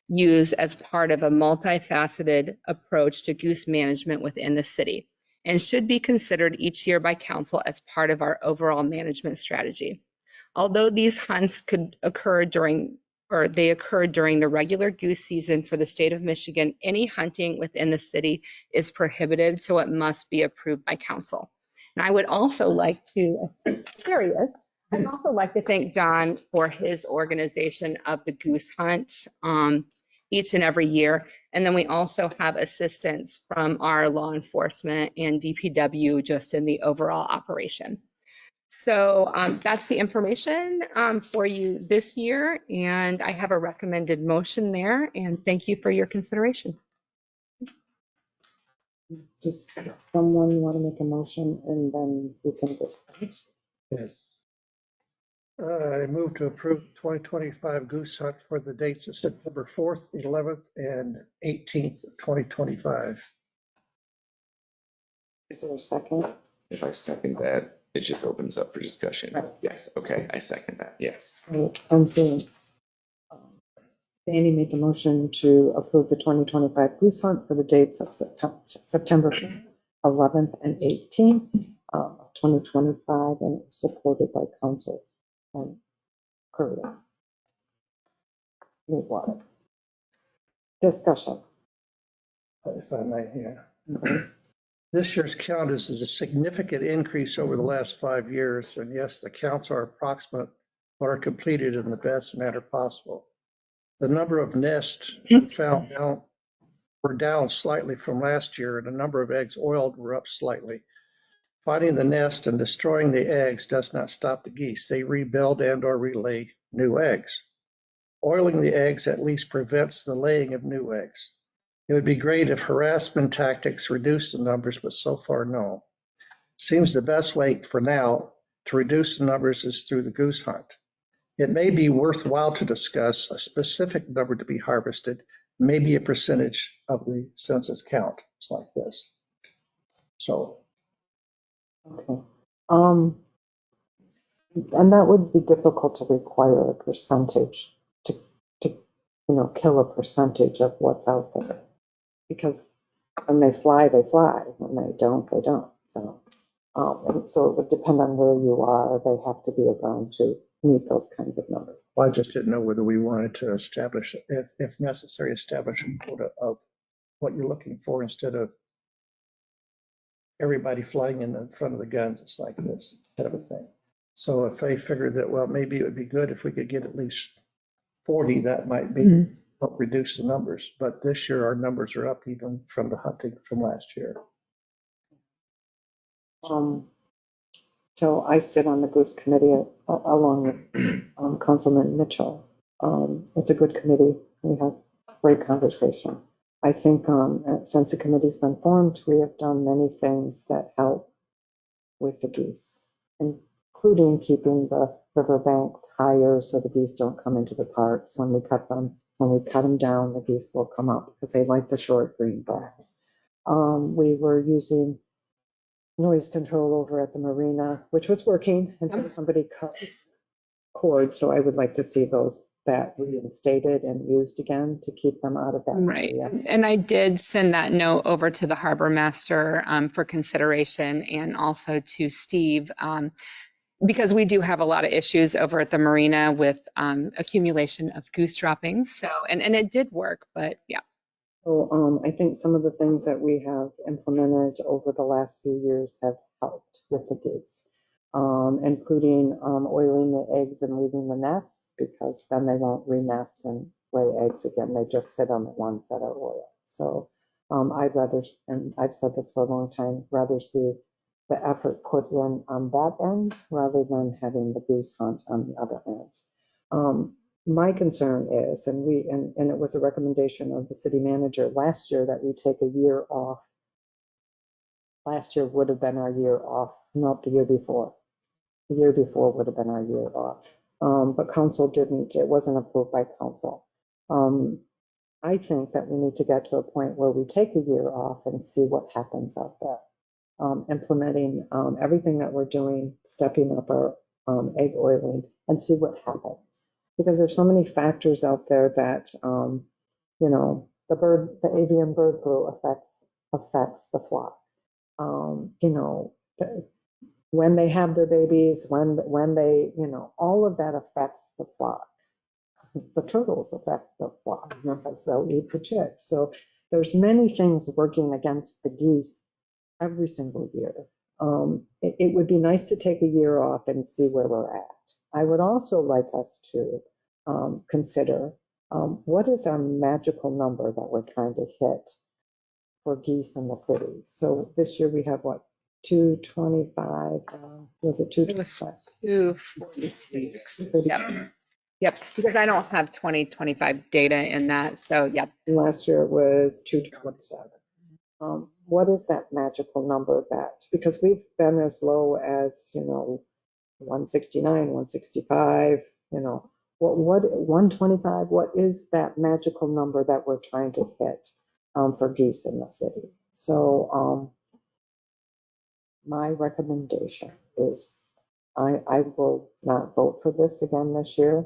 use as part of a multifaceted approach to goose management within the city and should be considered each year by council as part of our overall management strategy. Although these hunts could occur during the regular goose season for the state of Michigan, any hunting within the city is prohibited, so it must be approved by council. And I would also like to, there he is. I'd also like to thank Don for his organization of the goose hunt each and every year. And then we also have assistance from our law enforcement and DPW just in the overall operation. So that's the information for you this year, and I have a recommended motion there, and thank you for your consideration. Just someone want to make a motion and then we can discuss. Yes. I move to approve 2025 goose hunt for the dates of September 4th, 11th, and 18th, 2025. Is there a second? If I second that, it just opens up for discussion. Right. Yes, okay, I second that, yes. And so Danny made the motion to approve the 2025 goose hunt for the dates of September 11th and 18th, 2025, and supported by Council Curtis. Water. Discussion. If I may, yeah. This year's count is a significant increase over the last 5 years, and yes, the counts are approximate but are completed in the best manner possible. The number of nests found down were down slightly from last year, and the number of eggs oiled were up slightly. Finding the nest and destroying the eggs does not stop the geese. They rebuild and or relay new eggs. Oiling the eggs at least prevents the laying of new eggs. It would be great if harassment tactics reduce the numbers, but so far, no. Seems the best way for now to reduce the numbers is through the goose hunt. It may be worthwhile to discuss a specific number to be harvested, maybe a percentage of the census count. It's like this. So. Okay. And that would be difficult to require a percentage to kill a percentage of what's out there. Because when they fly, they fly. When they don't, they don't. So, and so it would depend on where you are. They have to be around to meet those kinds of numbers. Well, I just didn't know whether we wanted to establish, if necessary, establish a quota of what you're looking for instead of everybody flying in the front of the guns. It's like this kind of a thing. So if I figured that, well, maybe it would be good if we could get at least 40, that might be help reduce the numbers. But this year our numbers are up even from the hunting from last year. So I sit on the Goose Committee along with Councilman Mitchell. It's a good committee. We have great conversation. I think since the committee's been formed, we have done many things that help with the geese, including keeping the riverbanks higher so the geese don't come into the parks. When we cut them down, the geese will come up because they like the short green grass. We were using noise control over at the marina, which was working until somebody cut cord. So I would like to see that reinstated and used again to keep them out of that area. And I did send that note over to the harbor master for consideration, and also to Steve, because we do have a lot of issues over at the marina with accumulation of goose droppings. So, and it did work, but yeah. So I think some of the things that we have implemented over the last few years have helped with the geese, including oiling the eggs and leaving the nests, because then they won't re-nest and lay eggs again. They just sit on the ones that are oiled. So I'd rather, and I've said this for a long time, rather see the effort put in on that end rather than having the goose hunt on the other end. My concern is, and it was a recommendation of the city manager last year, that we take a year off. Last year would have been our year off, not the year before. The year before would have been our year off. But council didn't, it wasn't approved by council. I think that we need to get to a point where we take a year off and see what happens out there. Implementing everything that we're doing, stepping up our egg oiling, and see what happens. Because there's so many factors out there that, the avian bird flu affects the flock. When they have their babies, when they, all of that affects the flock. The turtles affect the flock because they'll eat the chicks. So there's many things working against the geese every single year. It would be nice to take a year off and see where we're at. I would also like us to consider what is our magical number that we're trying to hit for geese in the city. So this year we have what, 225? Was it 225? 246. Yep. Because I don't have 2025 data in that. So yep. Last year it was 227. What is that magical number because we've been as low as, 169, 165, what 125, what is that magical number that we're trying to hit for geese in the city? So my recommendation is I will not vote for this again this year.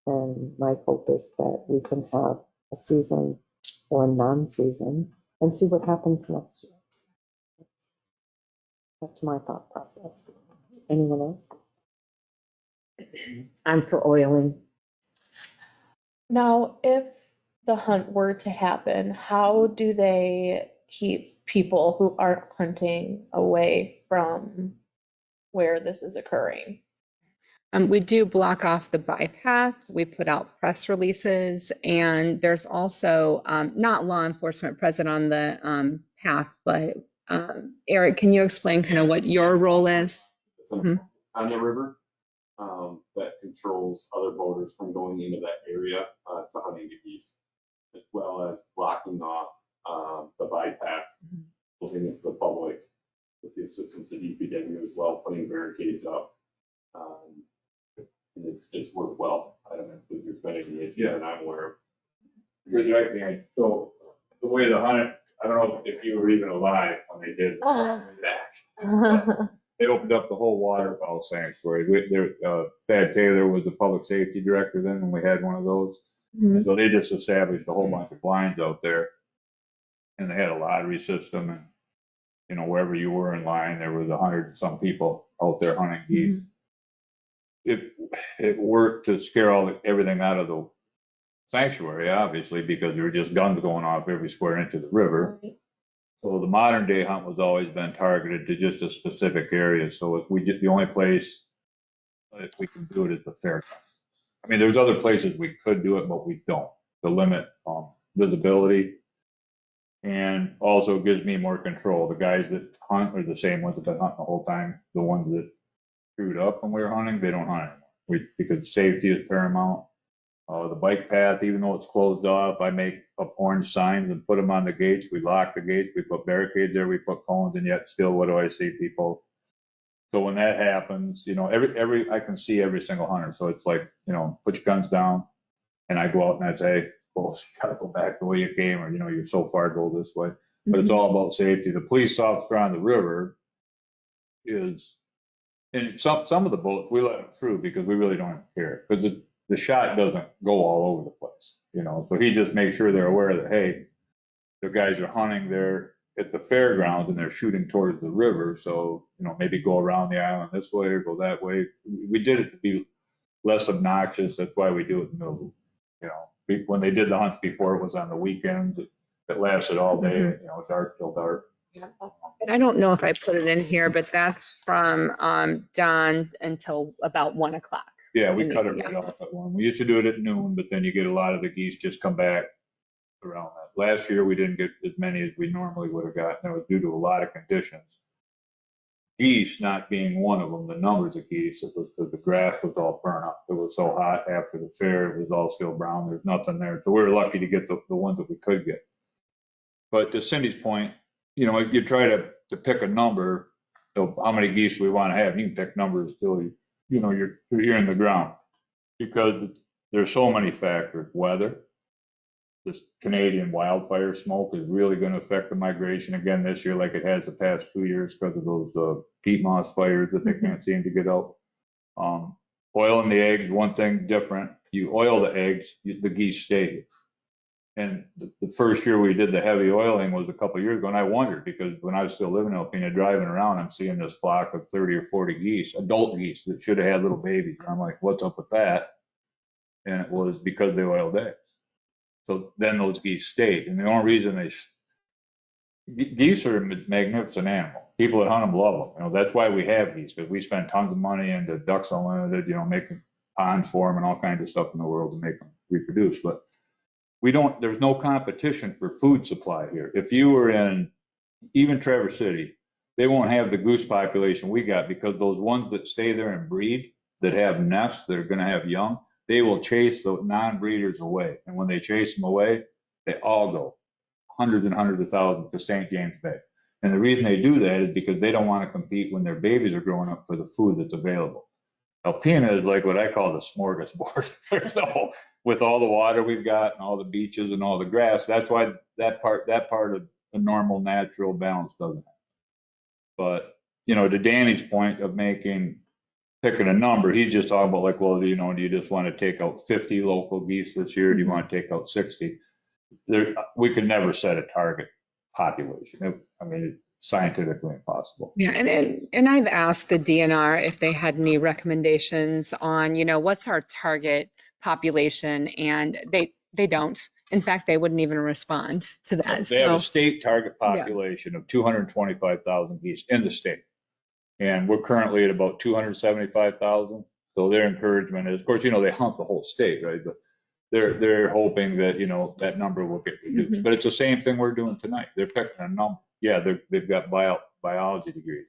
And my hope is that we can have a season or a non-season and see what happens next year. That's my thought process. Anyone else? I'm for oiling. Now, if the hunt were to happen, how do they keep people who aren't hunting away from where this is occurring? We do block off the bypath. We put out press releases, and there's also not law enforcement present on the path, but Eric, can you explain kind of what your role is? On the river, that controls other boaters from going into that area to hunting the geese, as well as blocking off the bypath, moving into the public with the assistance of DPW as well, putting barricades up. And it's worked well. I don't think there's been any issues that I'm aware of. Exactly. So the way the hunt, I don't know if you were even alive when they did that. They opened up the whole waterfowl sanctuary. Thad Taylor was the public safety director then when we had one of those. And so they just established a whole bunch of blinds out there. And they had a lottery system, and you know, wherever you were in line, there was 100 and some people out there hunting geese. It worked to scare everything out of the sanctuary, obviously, because there were just guns going off every square inch of the river. So the modern day hunt was always been targeted to just a specific area. So if we get the only place if we can do it is the fairgrounds. I mean, there's other places we could do it, but we don't. To limit visibility, and also gives me more control. The guys that hunt are the same ones that have been hunting the whole time. The ones that screwed up when we were hunting, they don't hunt anymore. Because safety is paramount. The bike path, even though it's closed off, I make up orange signs and put them on the gates. We lock the gates, we put barricades there, we put cones, and yet still, what do I see? People. So when that happens, you know, I can see every single hunter. So it's like, you know, put your guns down, and I go out and I say, well, you gotta go back the way you came, or, you know, you're so far, go this way. But it's all about safety. The police officer on the river is, and some of the boats, we let them through because we really don't care. Because the shot doesn't go all over the place, you know. So he just makes sure they're aware that, hey, the guys are hunting there at the fairgrounds and they're shooting towards the river. So, you know, maybe go around the island this way or go that way. We did it to be less obnoxious. That's why we do it in the middle. You know, when they did the hunts before, it was on the weekends. It lasted all day, you know, dark till dark. And I don't know if I put it in here, but that's from dawn until about 1 o'clock. Yeah, we cut it right off at 1. We used to do it at noon, but then you get a lot of the geese just come back around that. Last year, we didn't get as many as we normally would have gotten. That was due to a lot of conditions. Geese not being one of them, the numbers of geese, it was because the grass was all burnt up. It was so hot after the fair, it was all still brown. There's nothing there. So we were lucky to get the ones that we could get. But to Cindy's point, you know, if you try to pick a number, so how many geese we want to have, you can pick numbers till you know, you're in the ground, because there's so many factors. Weather, this Canadian wildfire smoke is really going to affect the migration again this year, like it has the past 2 years, because of those peat moss fires that they can't seem to get out. Oil in the eggs, one thing different. You oil the eggs, the geese stay. And the first year we did the heavy oiling was a couple of years ago, and I wondered, because when I was still living in Alpena, driving around, I'm seeing this flock of 30 or 40 geese, adult geese that should have had little babies. And I'm like, what's up with that? And it was because they oiled eggs. So then those geese stayed. And the only reason geese are a magnificent animal. People that hunt them love them. You know, that's why we have geese, because we spend tons of money into Ducks Unlimited, you know, making ponds for them and all kinds of stuff in the world to make them reproduce. But there's no competition for food supply here. If you were in even Traverse City, they won't have the goose population we got, because those ones that stay there and breed, that have nests, that are going to have young, they will chase the non-breeders away. And when they chase them away, they all go, hundreds and hundreds of thousands, to St. James Bay. And the reason they do that is because they don't want to compete when their babies are growing up for the food that's available. Alpena is like what I call the smorgasbord. So with all the water we've got and all the beaches and all the grass, that's why that part of the normal natural balance doesn't happen. But, you know, to Danny's point of picking a number, he's just talking about like, well, you know, do you just want to take out 50 local geese this year? Do you want to take out 60? We could never set a target population. I mean, it's scientifically impossible. Yeah, and I've asked the DNR if they had any recommendations on, you know, what's our target population, and they don't. In fact, they wouldn't even respond to that. They have a state target population of 225,000 geese in the state. And we're currently at about 275,000. So their encouragement is, of course, you know, they hunt the whole state, right? But they're hoping that, you know, that number will get reduced. But it's the same thing we're doing tonight. They're picking a number. Yeah, they've got biology degrees,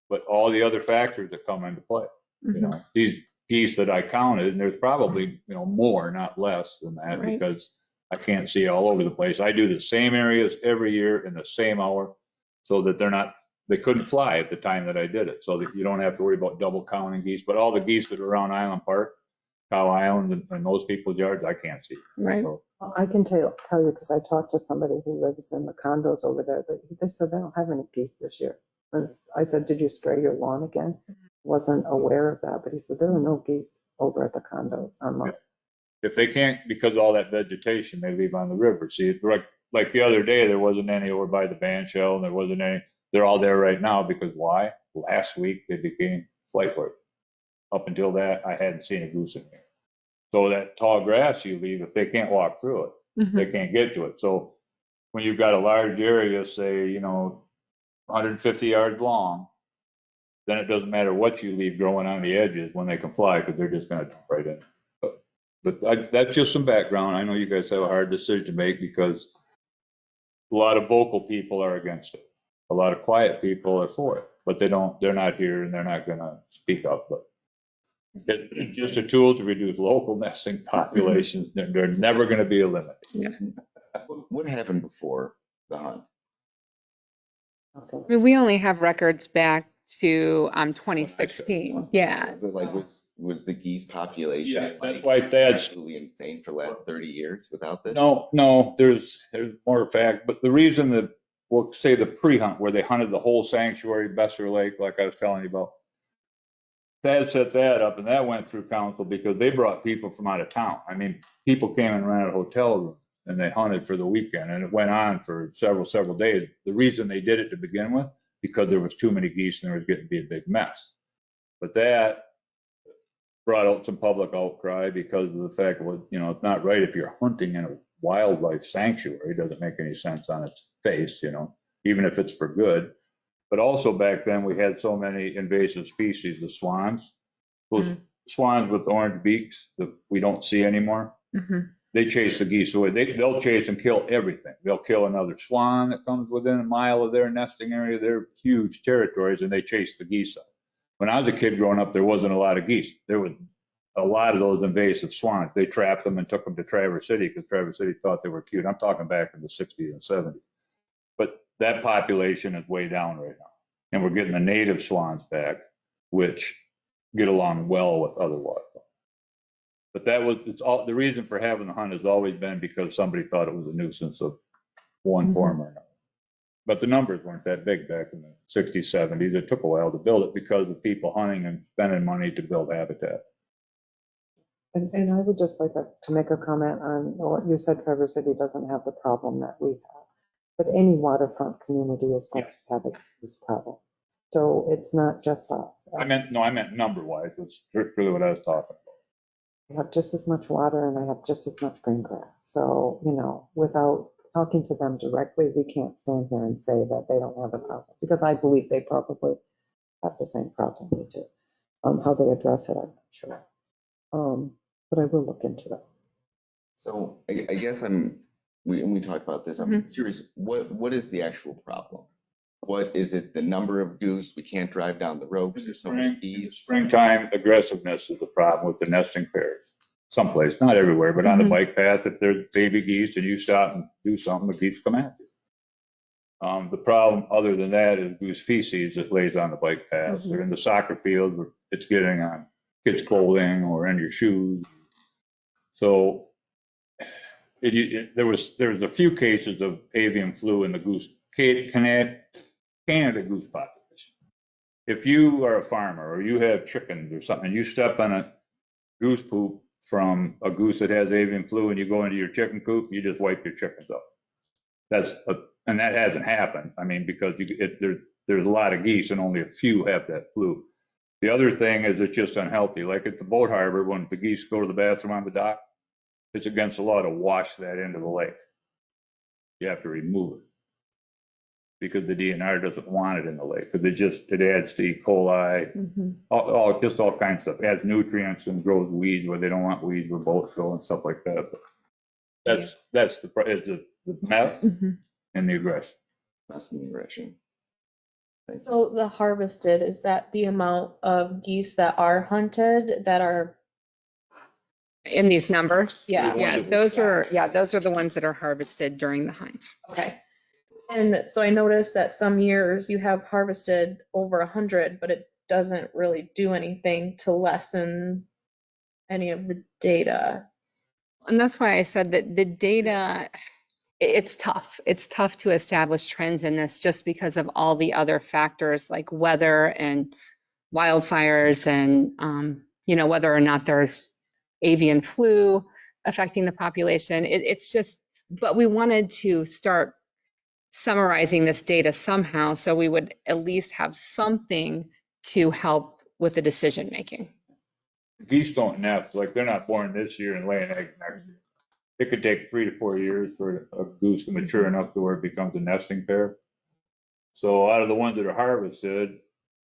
but all the other factors that come into play. You know, these geese that I counted, and there's probably, you know, more, not less than that, Right. because I can't see all over the place. I do the same areas every year in the same hour, so that they couldn't fly at the time that I did it, so that you don't have to worry about double counting geese. But all the geese that are around Island Park, Cow Island, and those people's yards, I can't see. Right. So, I can tell you, because I talked to somebody who lives in the condos over there, but they said they don't have any geese this year. I said, did you spray your lawn again? Wasn't aware of that, but he said there are no geese over at the condos. I'm like, if they can't, because of all that vegetation, they leave on the river. See, like the other day, there wasn't any over by the band shell, and there wasn't any. They're all there right now because why? Last week they became flightworthy. Up until that, I hadn't seen a goose in here. So that tall grass you leave, if they can't walk through it, they can't get to it. So when you've got a large area, say, you know, 150 yards long, then it doesn't matter what you leave growing on the edges when they can fly, because they're just going to jump right in. But that's just some background. I know you guys have a hard decision to make, because a lot of vocal people are against it. A lot of quiet people are for it, but they're not here, and they're not going to speak up. But it's just a tool to reduce local nesting populations. They're never going to be eliminated. Yeah. What happened before the hunt? okay. I mean, we only have records back to 2016. Yeah. Like, was the geese population Yeah, that's like why that's absolutely insane for the last 30 years without this? no. There's more fact, but the reason that we'll say the pre-hunt, where they hunted the whole sanctuary, Besser Lake, like I was telling you about, Thad set that up, and that went through council because they brought people from out of town. I mean, people came and rented hotel rooms, and they hunted for the weekend, and it went on for several days. The reason they did it to begin with, because there was too many geese and there was getting to be a big mess. But that brought out some public outcry because of the fact that, you know, it's not right if you're hunting in a wildlife sanctuary. It doesn't make any sense on its face, you know, even if it's for good. But also back then we had so many invasive species, the swans, those swans with orange beaks that we don't see anymore. They chase the geese away. They'll chase and kill everything. They'll kill another swan that comes within a mile of their nesting area. They're huge territories, and they chase the geese out. When I was a kid growing up, there wasn't a lot of geese. There was a lot of those invasive swans. They trapped them and took them to Traverse City because Traverse City thought they were cute. I'm talking back in the 60s and 70s. But that population is way down right now. And we're getting the native swans back, which get along well with other wildlife. But it's all the reason for having the hunt has always been because somebody thought it was a nuisance of one form or another. But the numbers weren't that big back in the 60s, 70s. It took a while to build it because of people hunting and spending money to build habitat. And I would just like to make a comment on what you said. Traverse City doesn't have the problem that we have, but any waterfront community is going to have this problem. So it's not just us. I meant number wise. That's really what I was talking about. I have just as much water and I have just as much green grass. So, you know, without talking to them directly, we can't stand here and say that they don't have a problem, because I believe they probably have the same problem we do. How they address it, I'm not sure. But I will look into that. So I guess we talked about this. I'm curious, what is the actual problem? What is it? The number of goose? We can't drive down the road because there's so many geese. Springtime aggressiveness is the problem with the nesting pairs. Someplace, not everywhere, but on the bike path, if there's baby geese and you stop and do something, the geese come at you. The problem other than that is goose feces that lays on the bike paths. They're in the soccer field where it's getting on kids' clothing or in your shoes. So there was a few cases of avian flu in the goose Canada goose population. If you are a farmer or you have chickens or something, you step on a goose poop from a goose that has avian flu and you go into your chicken coop, you just wipe your chickens up. And that hasn't happened. I mean, because there's a lot of geese and only a few have that flu. The other thing is it's just unhealthy. Like at the boat harbor, when the geese go to the bathroom on the dock, it's against the law to wash that into the lake. You have to remove it. because the DNR doesn't want it in the lake, because it adds to E. coli, Mhm. just all kinds of stuff. It adds nutrients and grows weeds where they don't want weeds where boats go and stuff like that. But that's the meth Mhm. and the aggression. That's the aggression. So the harvested, is that the amount of geese that are hunted that are, In these numbers? Yeah. Yeah, those are the ones that are harvested during the hunt. okay. And so I noticed that some years you have harvested over 100, but it doesn't really do anything to lessen any of the data. And that's why I said that the data, it's tough. It's tough to establish trends in this just because of all the other factors like weather and wildfires and, whether or not there's avian flu affecting the population. It's just, but we wanted to start summarizing this data somehow so we would at least have something to help with the decision making. Geese don't nest, like they're not born this year and laying eggs next year. It could take 3 to 4 years for a goose to mature enough to where it becomes a nesting pair. So out of the ones that are harvested,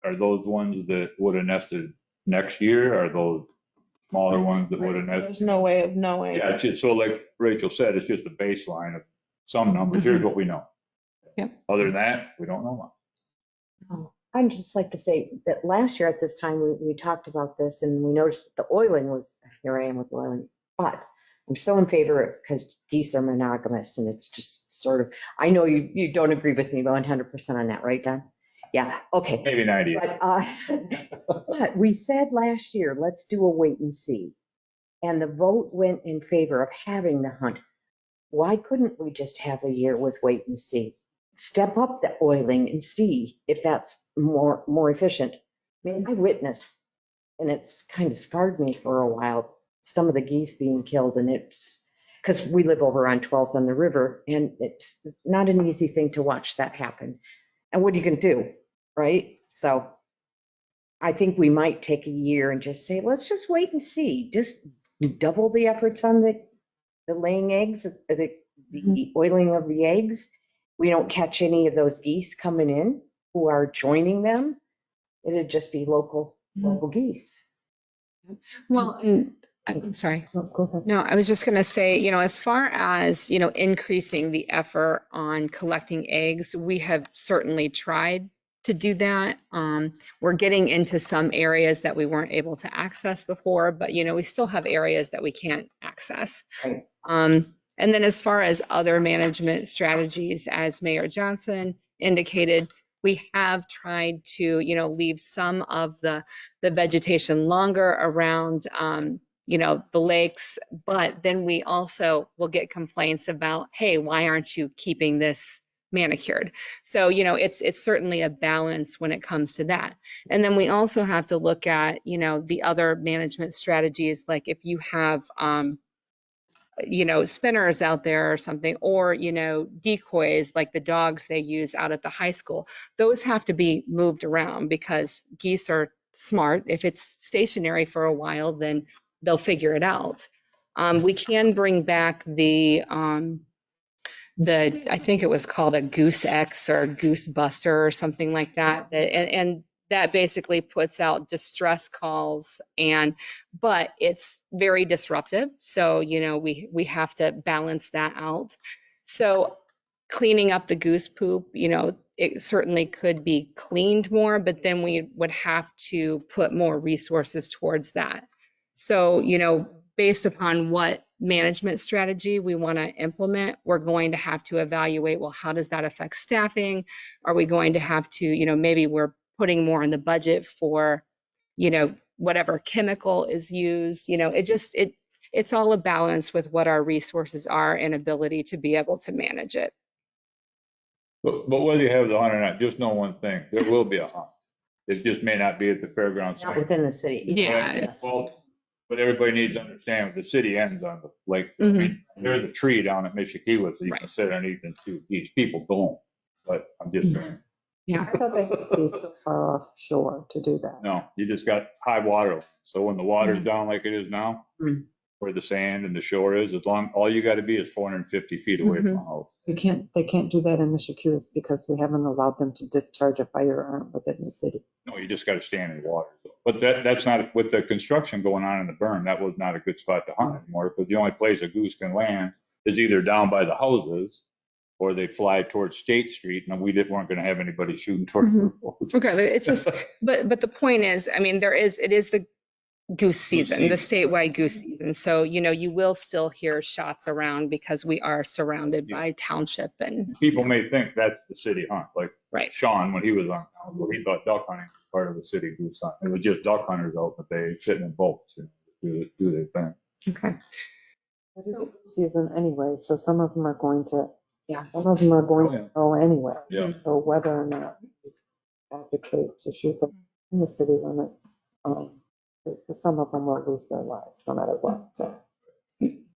are those ones that would have nested next year? Are those smaller ones that would have nested? There's no way of knowing. Yeah, it's just, so like Rachel said, it's just a baseline of some numbers. Here's what we know. Yep. Other than that, we don't know much. Oh, I'd just like to say that last year at this time, we talked about this and we noticed that the oiling was, here I am with oiling, but I'm so in favor of, because geese are monogamous and it's just sort of, I know you don't agree with me 100% on that, right, Don? Yeah, okay. Maybe 90. But we said last year, let's do a wait and see. And the vote went in favor of having the hunt. Why couldn't we just have a year with wait and see? Step up the oiling and see if that's more efficient. I mean, I witnessed, and it's kind of scarred me for a while, some of the geese being killed, and it's because we live over on 12th on the river, and it's not an easy thing to watch that happen. And what are you going to do, right? So I think we might take a year and just say, let's just wait and see. Just double the efforts on the laying eggs, the oiling of the eggs. We don't catch any of those geese coming in who are joining them. It'd just be local geese. Well, and I'm sorry. No, I was just going to say, as far as, increasing the effort on collecting eggs, we have certainly tried to do that. We're getting into some areas that we weren't able to access before, but, we still have areas that we can't access. Right. And then as far as other management strategies, as Mayor Johnson indicated, we have tried to, leave some of the vegetation longer around, the lakes, but then we also will get complaints about, hey, why aren't you keeping this manicured? So, it's certainly a balance when it comes to that. And then we also have to look at, the other management strategies, like if you have, spinners out there or something, or, decoys like the dogs they use out at the high school, those have to be moved around because geese are smart. If it's stationary for a while, then they'll figure it out. We can bring back I think it was called a Goose X or Goose Buster or something like that. And that basically puts out distress calls, but it's very disruptive. So, we have to balance that out. So cleaning up the goose poop, it certainly could be cleaned more, but then we would have to put more resources towards that. So, based upon what management strategy we want to implement, we're going to have to evaluate, well, how does that affect staffing? Are we going to have to, maybe we're putting more in the budget for, whatever chemical is used, it's all a balance with what our resources are and ability to be able to manage it. But whether you have the hunt or not, just know one thing, there will be a hunt. It just may not be at the fairgrounds. Not within the city. Yeah. Well, but everybody needs to understand the city ends on the lake. I mean, there's a tree down at Mishikiwa that you can sit underneath and see geese. People don't, but I'm just saying. Yeah. I thought they had to be so far offshore to do that. No, you just got high water. So when the water's down like it is now, where the sand and the shore is, all you gotta be is 450 feet away from the house. They can't do that in the Shakuras because we haven't allowed them to discharge a firearm within the city. No, you just gotta stand in the water. But that's not, with the construction going on in the berm, that was not a good spot to hunt anymore, because the only place a goose can land is either down by the houses or they fly towards State Street, and weren't gonna have anybody shooting towards the road. Okay, it's just, but the point is, I mean, it is the goose season, the statewide goose season. So, you will still hear shots around because we are surrounded by township and. People may think that's the city hunt, like Right. Sean, when he was on council, he thought duck hunting was part of the city goose hunt. It was just duck hunters out, but they sit in boats and do their thing. Okay. It is season anyway, so some of them are going to, some of them are going to go anyway. Yeah. So whether or not we advocate to shoot them in the city limits, some of them will lose their lives no matter what, so.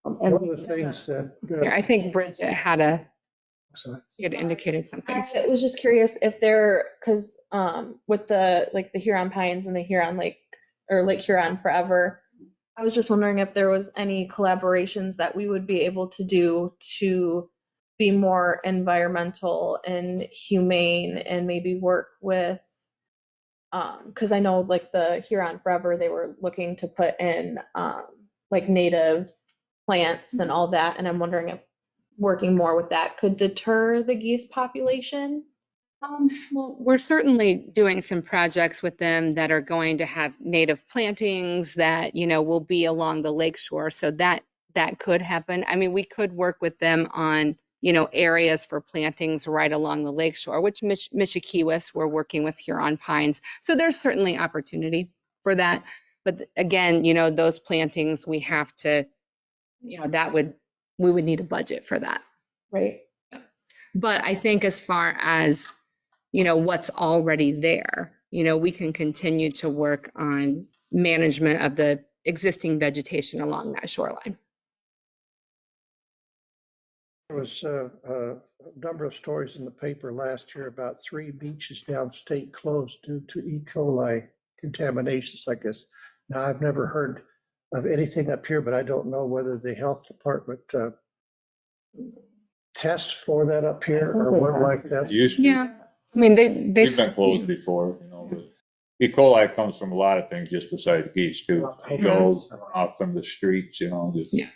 One of the things that. Yeah, I think Bridget she had indicated something. I was just curious if because with the Huron Pines and the Huron Lake or Lake Huron Forever, I was just wondering if there was any collaborations that we would be able to do to be more environmental and humane and maybe work with, because I know like the Huron Forever, they were looking to put in like native plants and all that, and I'm wondering if working more with that could deter the geese population. Well, we're certainly doing some projects with them that are going to have native plantings that, will be along the lakeshore. So that could happen. I mean, we could work with them on, areas for plantings right along the lakeshore, which Mishikiwis, we're working with Huron Pines. So there's certainly opportunity for that. But again, those plantings, we have to, we would need a budget for that. Right. But I think as far as, what's already there, we can continue to work on management of the existing vegetation along that shoreline. There was a number of stories in the paper last year about 3 beaches downstate closed due to E. coli contaminations, I guess. Now, I've never heard of anything up here, but I don't know whether the health department tests for that up here or what like that. Yeah, I mean, They've been closed before, but E. coli comes from a lot of things just besides geese too. Goes off from the streets, just. Yeah.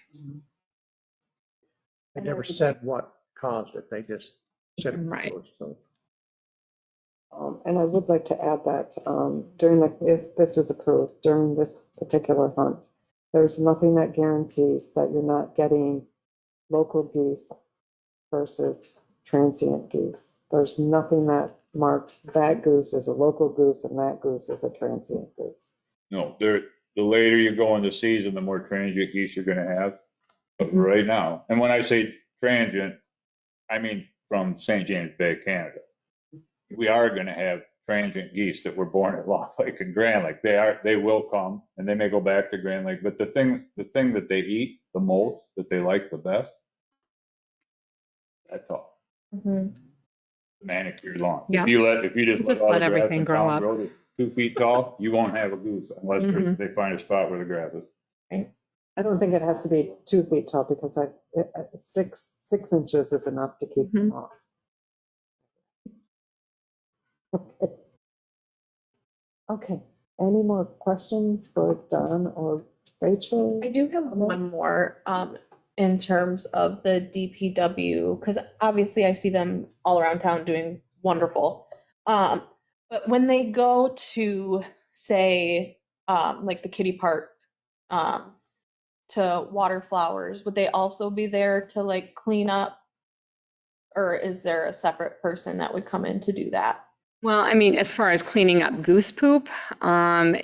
They never said what caused it. They just said it Right. was, so. And I would like to add that if this is approved during this particular hunt, there's nothing that guarantees that you're not getting local geese versus transient geese. There's nothing that marks that goose as a local goose and that goose as a transient goose. No, the later you go in the season, the more transient geese you're gonna have. But right now, and when I say transient, I mean from St. James Bay, Canada. We are gonna have transient geese that were born at Lock Lake and Grand Lake. They will come and they may go back to Grand Lake, but the thing that they eat the most, that they like the best, that's all. Manicured lawn. Yeah. If you just let everything grow up. 2 feet tall, you won't have a goose unless they find a spot where the grass is. I don't think it has to be 2 feet tall because 6 inches is enough to keep them off. Okay. Any more questions for Don or Rachel? I do have one more in terms of the DPW, because obviously I see them all around town doing wonderful. But when they go to, say, like the kitty park, to water flowers, would they also be there to like clean up? Or is there a separate person that would come in to do that? Well, I mean, as far as cleaning up goose poop, Part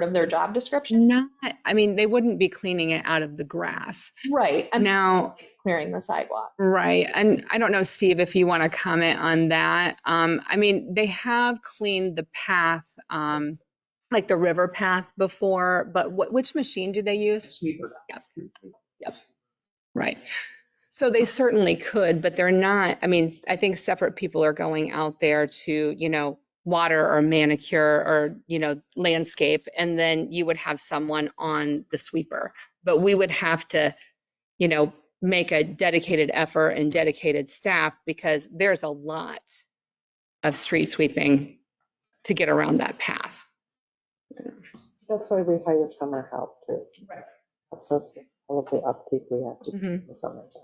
of their job description? they wouldn't be cleaning it out of the grass. Right. And Now, clearing the sidewalk. right. And I don't know, Steve, if you want to comment on that. They have cleaned the path, like the river path before, but which machine do they use? Sweeper. Yep. Right. So they certainly could, but they're not. I think separate people are going out there to, water or manicure or, landscape, and then you would have someone on the sweeper. but we would have to, you know, make a dedicated effort and dedicated staff because there's a lot of street sweeping to get around that path. That's why we hire summer help too. Right. Helps us with all of the upkeep we have to do in the summertime.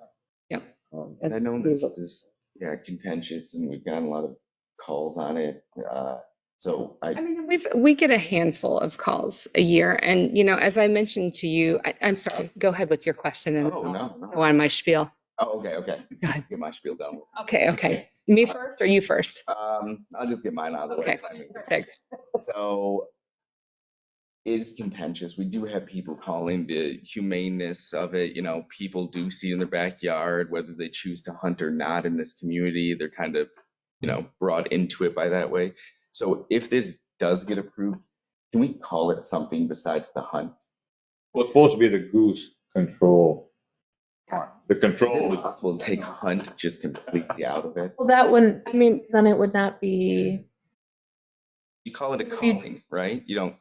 Yep. And I know this is, yeah, contentious and we've gotten a lot of calls on it. So I mean, we get a handful of calls a year. And, you know, as I mentioned to you, I'm sorry, go ahead with your question and no. go on my spiel. Oh, okay. Go ahead. Get my spiel done. Okay. Me first or you first? I'll just get mine out of the way. Okay, perfect. So it's contentious. We do have people calling the humaneness of it. You know, people do see in their backyard, whether they choose to hunt or not in this community, they're kind of, you know, brought into it by that way. So if this does get approved, can we call it something besides the hunt? Well, it's supposed to be the goose control. The Is control. it possible to take hunt just completely out of it? Well, that wouldn't, I mean, then it would not be You call it a calling, right? You don't.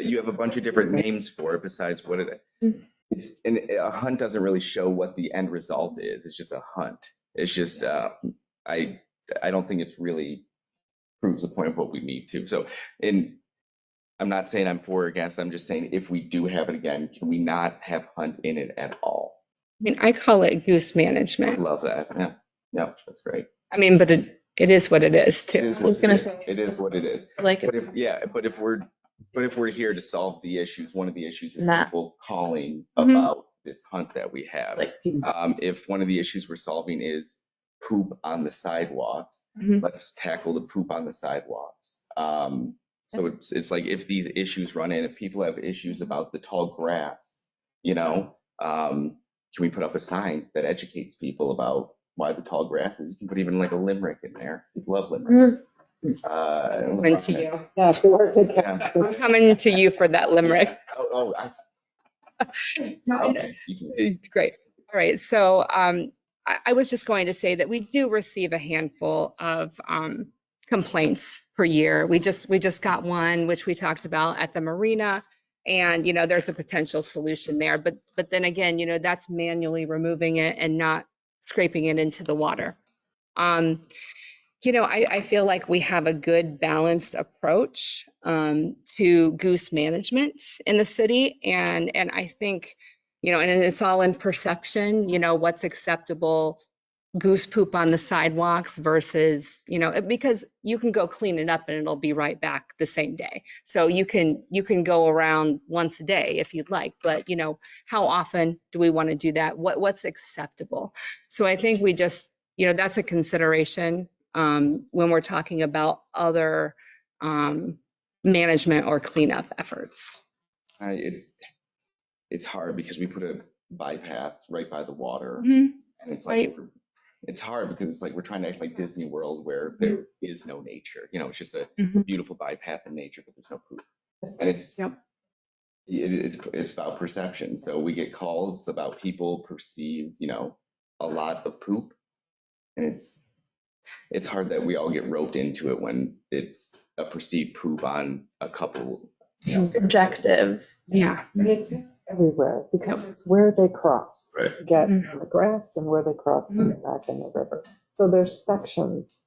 You have a bunch of different names for it besides what it is. And a hunt doesn't really show what the end result is. It's just a hunt. It's just I don't think it's really proves the point of what we need to. So, I'm not saying I'm for or against. I'm just saying if we do have it again, can we not have hunt in it at all? I mean, I call it goose I management. love that. Yeah, that's great. I mean, but it is what it is It too. is I was what gonna it is. say. It is what it is. like, But if we're here to solve the issues, one of the issues is Not- people calling Mhm. about this hunt that we have. like people. If one of the issues we're solving is poop on the sidewalks, Mhm. let's tackle the poop on the sidewalks. So it's like if these issues run in, if people have issues about the tall grass, you know, can we put up a sign that educates people about why the tall grass is? You can put even like a limerick in there. People love limericks. Coming to you. Yeah, if we work with Yeah. I'm coming to you for that limerick. Okay. You can. Great. All right. So I was just going to say that we do receive a handful of complaints per year. We just got one, which we talked about at the marina. And, you know, there's a potential solution there. But then again, you know, that's manually removing it and not scraping it into the water. You know, I feel like we have a good balanced approach to goose management in the city. And I think, you know, and it's all in perception, you know, what's acceptable goose poop on the sidewalks versus, you know, because you can go clean it up and it'll be right back the same day. So you can go around once a day if you'd like, but you know, how often do we want to do that? What's acceptable? So I think we just, you know, that's a consideration when we're talking about other management or cleanup efforts. It's hard because we put a bypass right by the water, Mhm. and it's like it's hard because it's like we're trying to act like Disney World where there is no nature. You know, it's just a beautiful bypass in nature, but there's no poop. And it's about perception. So we get calls about people perceived, you know, a lot of poop, and it's hard that we all get roped into it when it's a perceived poop on a couple. You know, Subjective. Yeah. It's everywhere because it's where they cross Right. to get in the grass and where they cross to get back in the river. So there's sections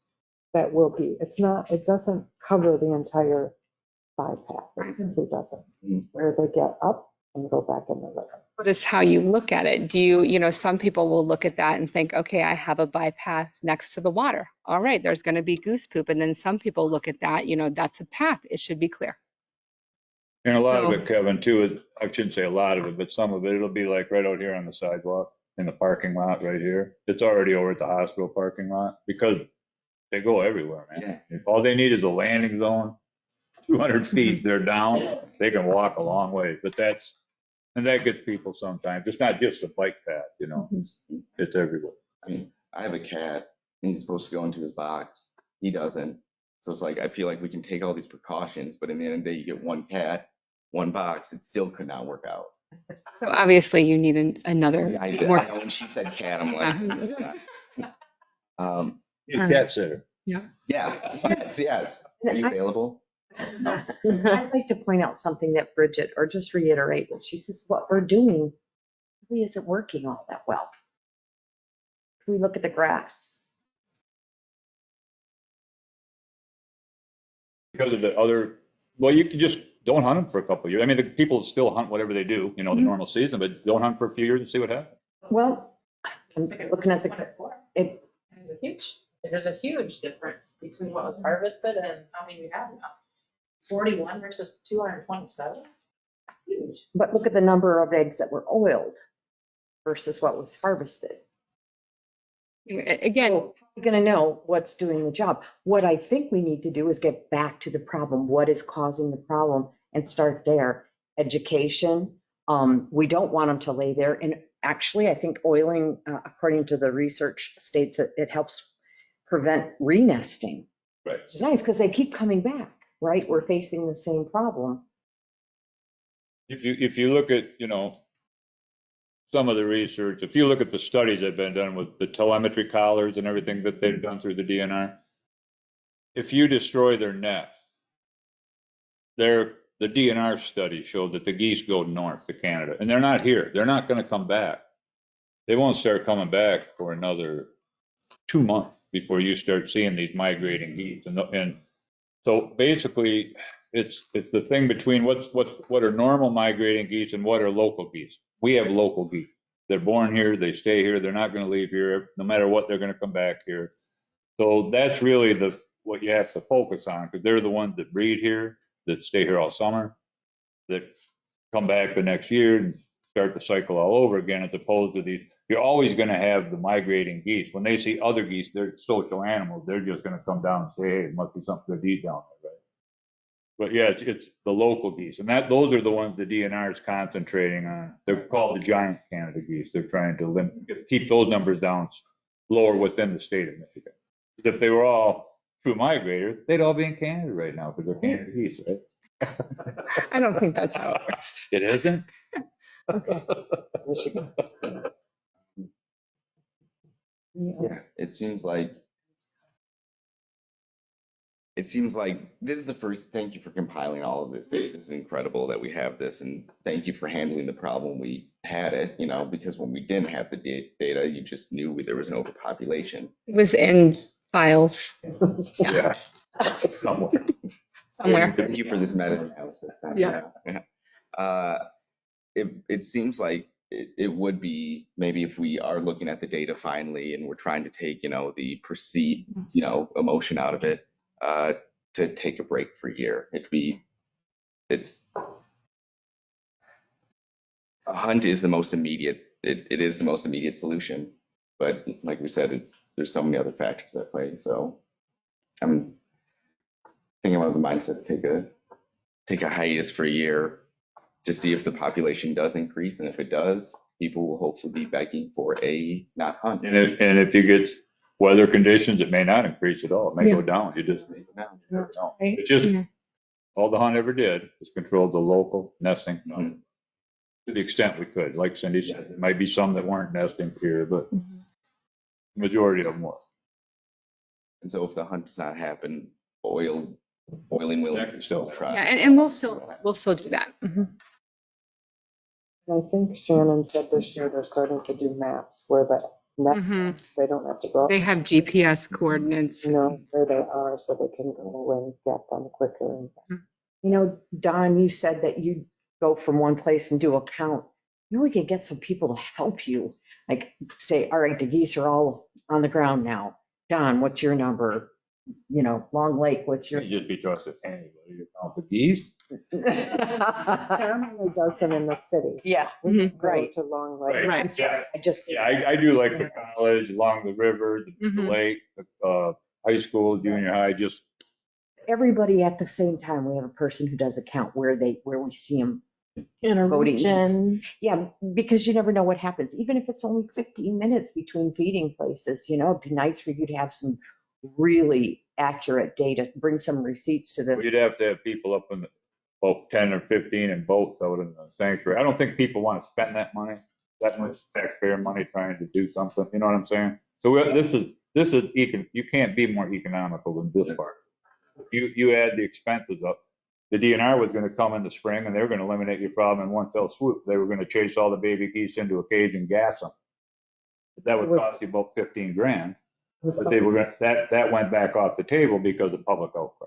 that will be, it doesn't cover the entire bypass. It simply doesn't. It's where they get up and go back in the river. What is how you look at it? Do you know, some people will look at that and think, okay, I have a bypass next to the water. All right, there's going to be goose poop. And then some people look at that, you know, that's a path. It should be clear. And a lot So- of it, Kevin, too, I shouldn't say a lot of it, but some of it, it'll be like right out here on the sidewalk in the parking lot right here. It's already over at the hospital parking lot because they go everywhere, man. If all they need is a landing zone, 200 feet, they're down, they can walk a long way, but that gets people sometimes. It's not just a bike path, you know, it's everywhere. I mean, I have a cat and he's supposed to go into his box. He doesn't. So it's like, I feel like we can take all these precautions, but in the end of the day, you get one cat, one box, it still could not work out. So obviously you need another. I more- know when she said cat, I'm like, it's not. You're a cat sitter. Yeah, yes. Are you available? I'd like to point out something that Bridget, or just reiterate what she says, what we're doing really isn't working all that well. If we look at the grass, Because of the other, well, you can just don't hunt them for a couple of years. I mean, the people still hunt whatever they do, you know, the normal season, but don't hunt for a few years and see what happens. well, I'm looking at the, it, There's a huge difference between what was harvested and how many we have now. 41 versus 227. Huge. but look at the number of eggs that were oiled versus what was harvested. Again, You're going to know what's doing the job. What I think we need to do is get back to the problem. What is causing the problem and start there. Education. We don't want them to lay there. And actually, I think oiling, according to the research, states that it helps prevent renesting. Right. It's nice because they keep coming back, right? We're facing the same problem. If you look at, you know, some of the research, if you look at the studies that have been done with the telemetry collars and everything that they've done through the DNR, if you destroy their nest, the DNR study showed that the geese go north to Canada, and they're not here. They're not going to come back. They won't start coming back for another 2 months before you start seeing these migrating geese. And so basically, it's the thing between what are normal migrating geese and what are local geese. We have local geese. They're born here, they stay here, they're not going to leave here. No matter what, they're going to come back here. So that's really what you have to focus on, because they're the ones that breed here, that stay here all summer, that come back the next year and start the cycle all over again, as opposed to these. You're always going to have the migrating geese. When they see other geese, they're social animals. They're just going to come down and say, hey, it must be something to eat down there, right? But yeah, it's the local geese, and those are the ones the DNR is concentrating on. They're called the giant Canada geese. They're trying to keep those numbers down lower within the state of Michigan. If they were all true migrators, they'd all be in Canada right now because they're Canada geese, right? I don't think that's how it works. It isn't? Okay. Yeah, it seems like this is the first. Thank you for compiling all of this data. This is incredible that we have this, and thank you for handling the problem we had it, you know, because when we didn't have the data, you just knew there was an overpopulation. It was in files Yeah. somewhere. Thank you for this meta-analysis. Yeah. It seems like it would be, maybe if we are looking at the data finally and we're trying to take, you know, the perceived, you know, emotion out of it, to take a break for a year. A hunt is the most immediate, it is the most immediate solution, but it's like we said, there's so many other factors at play. So I'm thinking about the mindset to take a hiatus for a year to see if the population does increase, and if it does, people will hopefully be begging for a not hunt. And if you get weather conditions, it may not increase at all. It may go down. You just may go down. You never know. It's just all the hunt ever did is control the local nesting to the extent we could. Like Cindy said, there might be some that weren't nesting here, but the majority of them were. And so if the hunt does not happen, oiling will still try. Yeah, and we'll still do that. I think Shannon said this year they're starting to do maps where the nets, they don't have to go. They have GPS coordinates. You know where they are, so they can go and get them quicker. You know, Don, you said that you go from one place and do a count. You know, we could get some people to help you. Like say, all right, the geese are all on the ground now. Don, what's your number? You know, Long Lake, what's your? You just be trusted anybody to count the geese. Don only does them in the city. Yeah, Right. To Long Lake. Right. Yeah, I just. yeah, I do like the college, along the river, the lake, high school, junior high, just. Everybody at the same time, we have a person who does a count where we see them. In a Go to eat. region. Yeah, because you never know what happens, even if it's only 15 minutes between feeding places, you know, it'd be nice for you to have some really accurate data, bring some receipts to this. You'd have to have people up in both 10 or 15 in boats out in the sanctuary. I don't think people want to spend that much taxpayer money trying to do something, you know what I'm saying? So this is you can't be more economical than this part. You add the expenses up. The DNR was gonna come in the spring and they were gonna eliminate your problem in one fell swoop. They were gonna chase all the baby geese into a cage and gas them. That would cost you about 15 grand, but they were gonna, that went back off the table because of public outcry.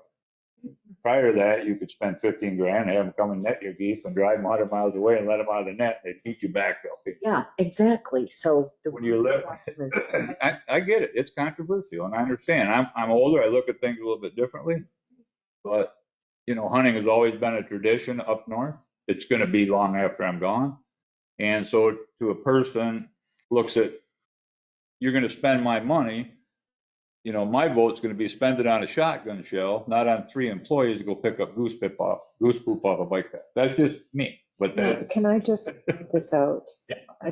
Prior to that, you could spend 15 grand, have them come and net your geese and drive them 100 miles away and let them out of the net. They'd teach you back. Yeah, exactly. So. When you live, I get it. It's controversial and I understand. I'm older. I look at things a little bit differently, but you know, hunting has always been a tradition up north. It's going to be long after I'm gone. And so to a person looks at, you're going to spend my money, you know, my vote's going to be spend it on a shotgun shell, not on 3 employees to go pick up goose poop off a bike path. That's just me. But that, Can I just point this out?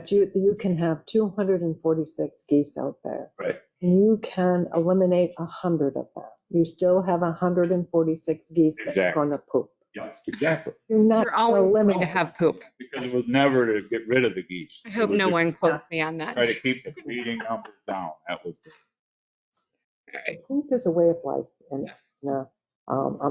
You can have 246 geese out there. right. And you can eliminate 100 of them. You still have 146 geese that are Exactly. going to poop. Yes, exactly. You're always going to have poop. Because it was never to get rid of the geese. I hope It was no to one quotes me on that. Try to keep the breeding numbers down. That was. Poop is a way of life on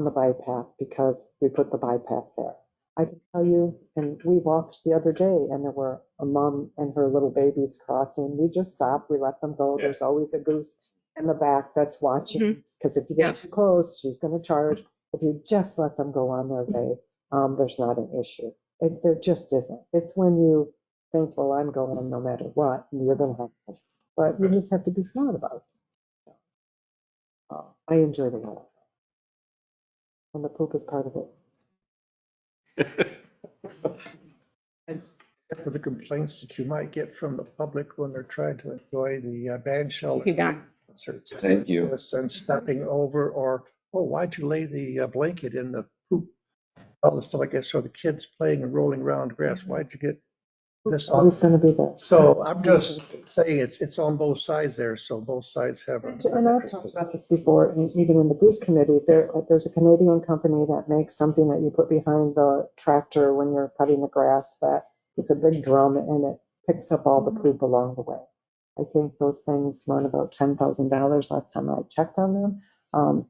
the bike path because we put the bike path there. I can tell you, and we walked the other day and there were a mom and her little babies crossing. We just stopped, we let them go. Yeah. There's always a goose in the back that's watching because if you get too close, she's going to charge. If you just let them go on their way, there's not an issue. There just isn't. It's when you think, well, I'm going no matter what, and you're going to have to. But you just have to be smart about it. I enjoy the walk. And the poop is part of it. For the complaints that you might get from the public when they're trying to enjoy the band shell. Thank you, Don. concerts. Thank you. And stepping over, or, oh, why'd you lay the blanket in the poop? All the stuff like that. So the kids playing and rolling around grass, why'd you get this on? It's going to be there. So I'm just saying it's on both sides there. So both sides have. And I've talked about this before, and even in the goose committee, there's a Canadian company that makes something that you put behind the tractor when you're cutting the grass, that it's a big drum and it picks up all the poop along the way. I think those things run about $10,000 last time I checked on them.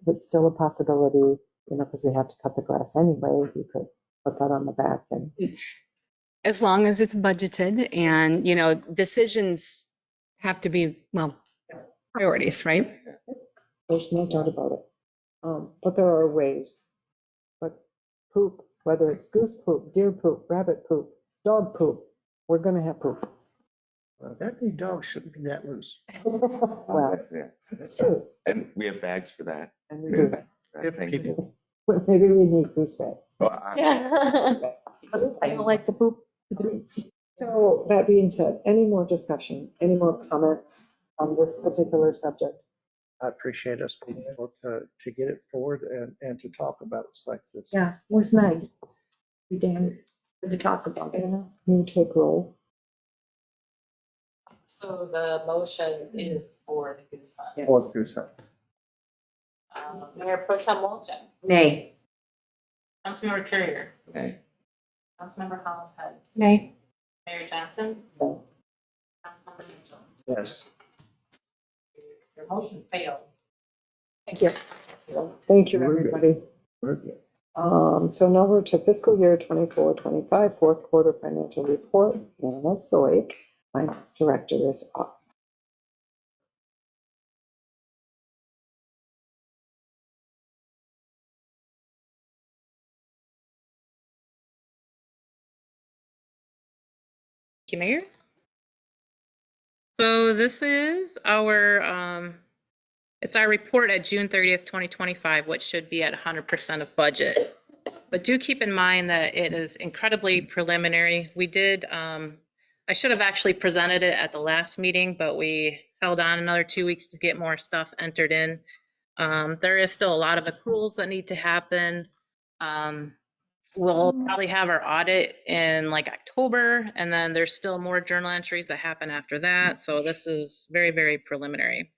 But still a possibility, you know, because we have to cut the grass anyway, you could put that on the back and. As long as it's budgeted and, you know, decisions have to be, well, priorities, right? There's no doubt about it. But there are ways. But poop, whether it's goose poop, deer poop, rabbit poop, dog poop, we're going to have poop. That many dogs shouldn't be that loose. Well, That's it. it's true. And we have bags for that. And we do. Thank you. Maybe we need goose bags. Well, I don't like the poop. So that being said, any more discussion, any more comments on this particular subject? I appreciate us being able to get it forward and to talk about it like this. Yeah, it was nice. We did good to talk about it. You take roll. So the motion is for the goose hunt. Or goose hunt. Mayor Pro Tem Walton, Nay. Councilmember Courier, okay. Councilmember Collins Head, Nay. Mayor Johnson, No. Councilmember Mitchell. Yes. Your motion failed. Thank you. Thank you, everybody. So now we're to fiscal year 24-25, fourth quarter financial report. Anna Soik, Finance Director, is up. Thank you, Mayor. So this is our, it's our report at June 30th, 2025, which should be at 100% of budget. But do keep in mind that it is incredibly preliminary. We did, I should have actually presented it at the last meeting, but we held on another 2 weeks to get more stuff entered in. There is still a lot of accruals that need to happen. We'll probably have our audit in like October, and then there's still more journal entries that happen after that. So this is very, very preliminary.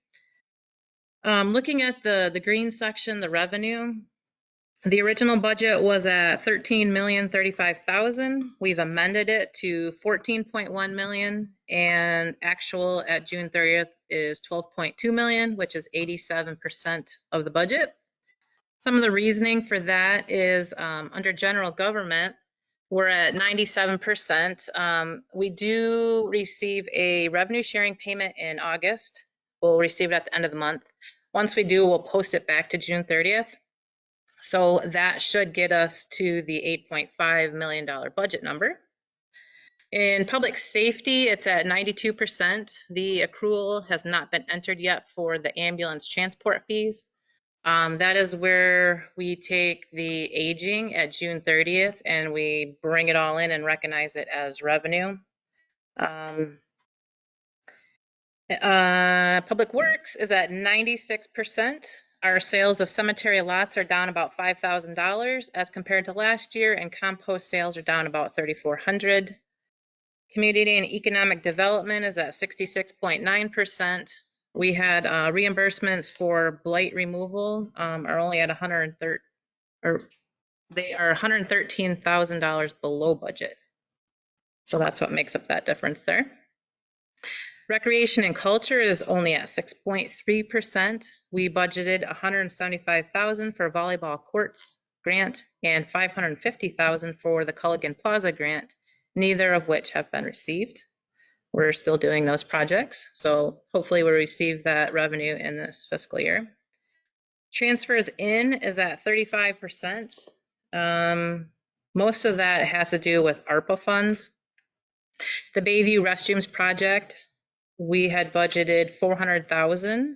Looking at the green section, the revenue, the original budget was at $13,035,000. We've amended it to $14.1 million, and actual at June 30th is $12.2 million, which is 87% of the budget. Some of the reasoning for that is under general government, we're at 97%. We do receive a revenue sharing payment in August. We'll receive it at the end of the month. Once we do, we'll post it back to June 30th. So that should get us to the $8.5 million budget number. In public safety, it's at 92%. The accrual has not been entered yet for the ambulance transport fees. That is where we take the aging at June 30th and we bring it all in and recognize it as revenue. Public Works is at 96%. Our sales of cemetery lots are down about $5,000 as compared to last year, and compost sales are down about $3,400. Community and economic development is at 66.9%. We had reimbursements for blight removal are only at they are $113,000 below budget. So that's what makes up that difference there. Recreation and culture is only at 6.3%. We budgeted $175,000 for volleyball courts grant and $550,000 for the Culligan Plaza grant, neither of which have been received. We're still doing those projects, so hopefully we'll receive that revenue in this fiscal year. Transfers in is at 35%. Most of that has to do with ARPA funds. The Bayview Restrooms project, we had budgeted $400,000.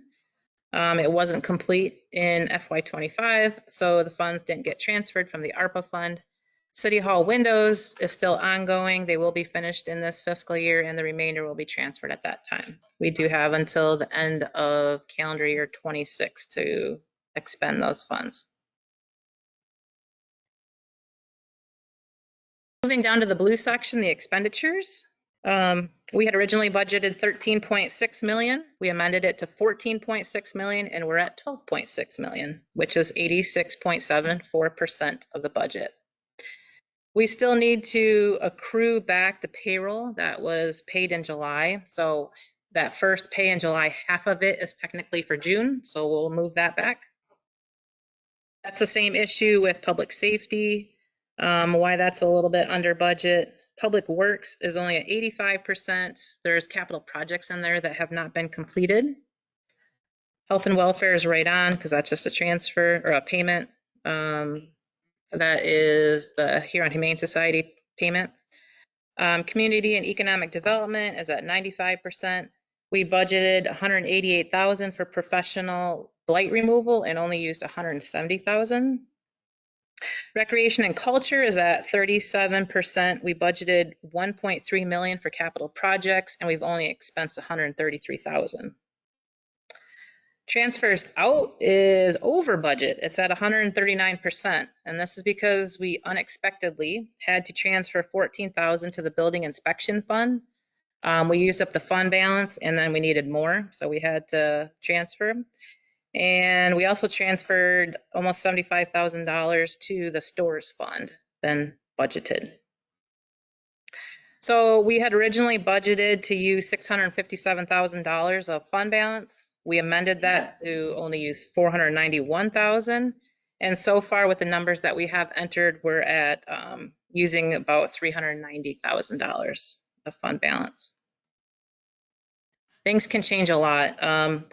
It wasn't complete in FY25, so the funds didn't get transferred from the ARPA fund. City Hall windows is still ongoing. They will be finished in this fiscal year and the remainder will be transferred at that time. We do have until the end of calendar year 26 to expend those funds. Moving down to the blue section, the expenditures. We had originally budgeted 13.6 million. We amended it to 14.6 million and we're at 12.6 million, which is 86.74% of the budget. We still need to accrue back the payroll that was paid in July. So that first pay in July, half of it is technically for June. So we'll move that back. That's the same issue with public safety, why that's a little bit under budget. Public Works is only at 85%. There's capital projects in there that have not been completed. Health and welfare is right on because that's just a transfer or a payment. That is the Huron Humane Society payment. Community and economic development is at 95%. We budgeted $188,000 for professional blight removal and only used $170,000. Recreation and culture is at 37%. We budgeted $1.3 million for capital projects and we've only expensed $133,000. Transfers out is over budget. It's at 139%. And this is because we unexpectedly had to transfer $14,000 to the building inspection fund. We used up the fund balance and then we needed more. So we had to transfer. And we also transferred almost $75,000 to the stores fund than budgeted. So we had originally budgeted to use $657,000 of fund balance. We amended that to only use $491,000. And so far with the numbers that we have entered, we're at using about $390,000 of fund balance. Things can change a lot.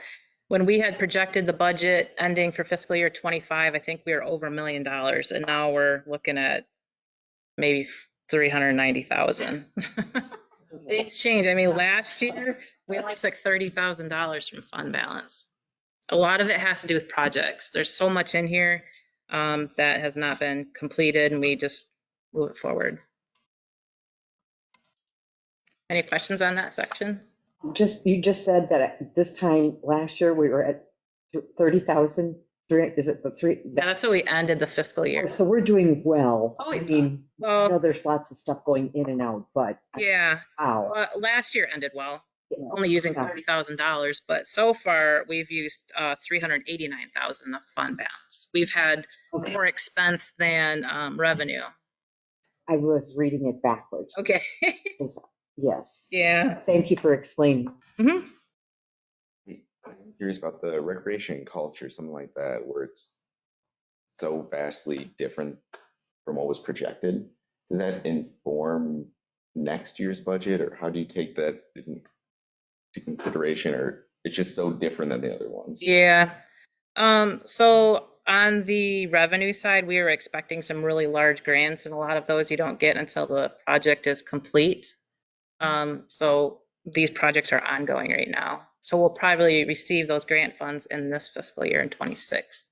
When we had projected the budget ending for fiscal year 25, I think we were over $1 million. And now we're looking at maybe 390,000. Things change. I mean, last year we only took $30,000 from fund balance. A lot of it has to do with projects. There's so much in here that has not been completed, and we just move it forward. Any questions on that section? You just said that at this time last year we were at 30,000. Is it the three? Yeah, that's what we ended the fiscal year. So we're doing well. Oh, I mean, well, I know there's lots of stuff going in and out, but yeah. wow. Last year ended well, Yeah. only using $30,000, but so far we've used $389,000 of fund balance. We've had more expense than revenue. I was reading it backwards. Okay. Yes. Yeah. Thank you for explaining. Mm-hmm. I'm curious about the recreation and culture, something like that, where it's so vastly different from what was projected, does that inform next year's budget, or how do you take that into consideration, or it's just so different than the other ones? Yeah. So on the revenue side, we were expecting some really large grants, and a lot of those you don't get until the project is complete. So these projects are ongoing right now. So we'll probably receive those grant funds in this fiscal year in 26,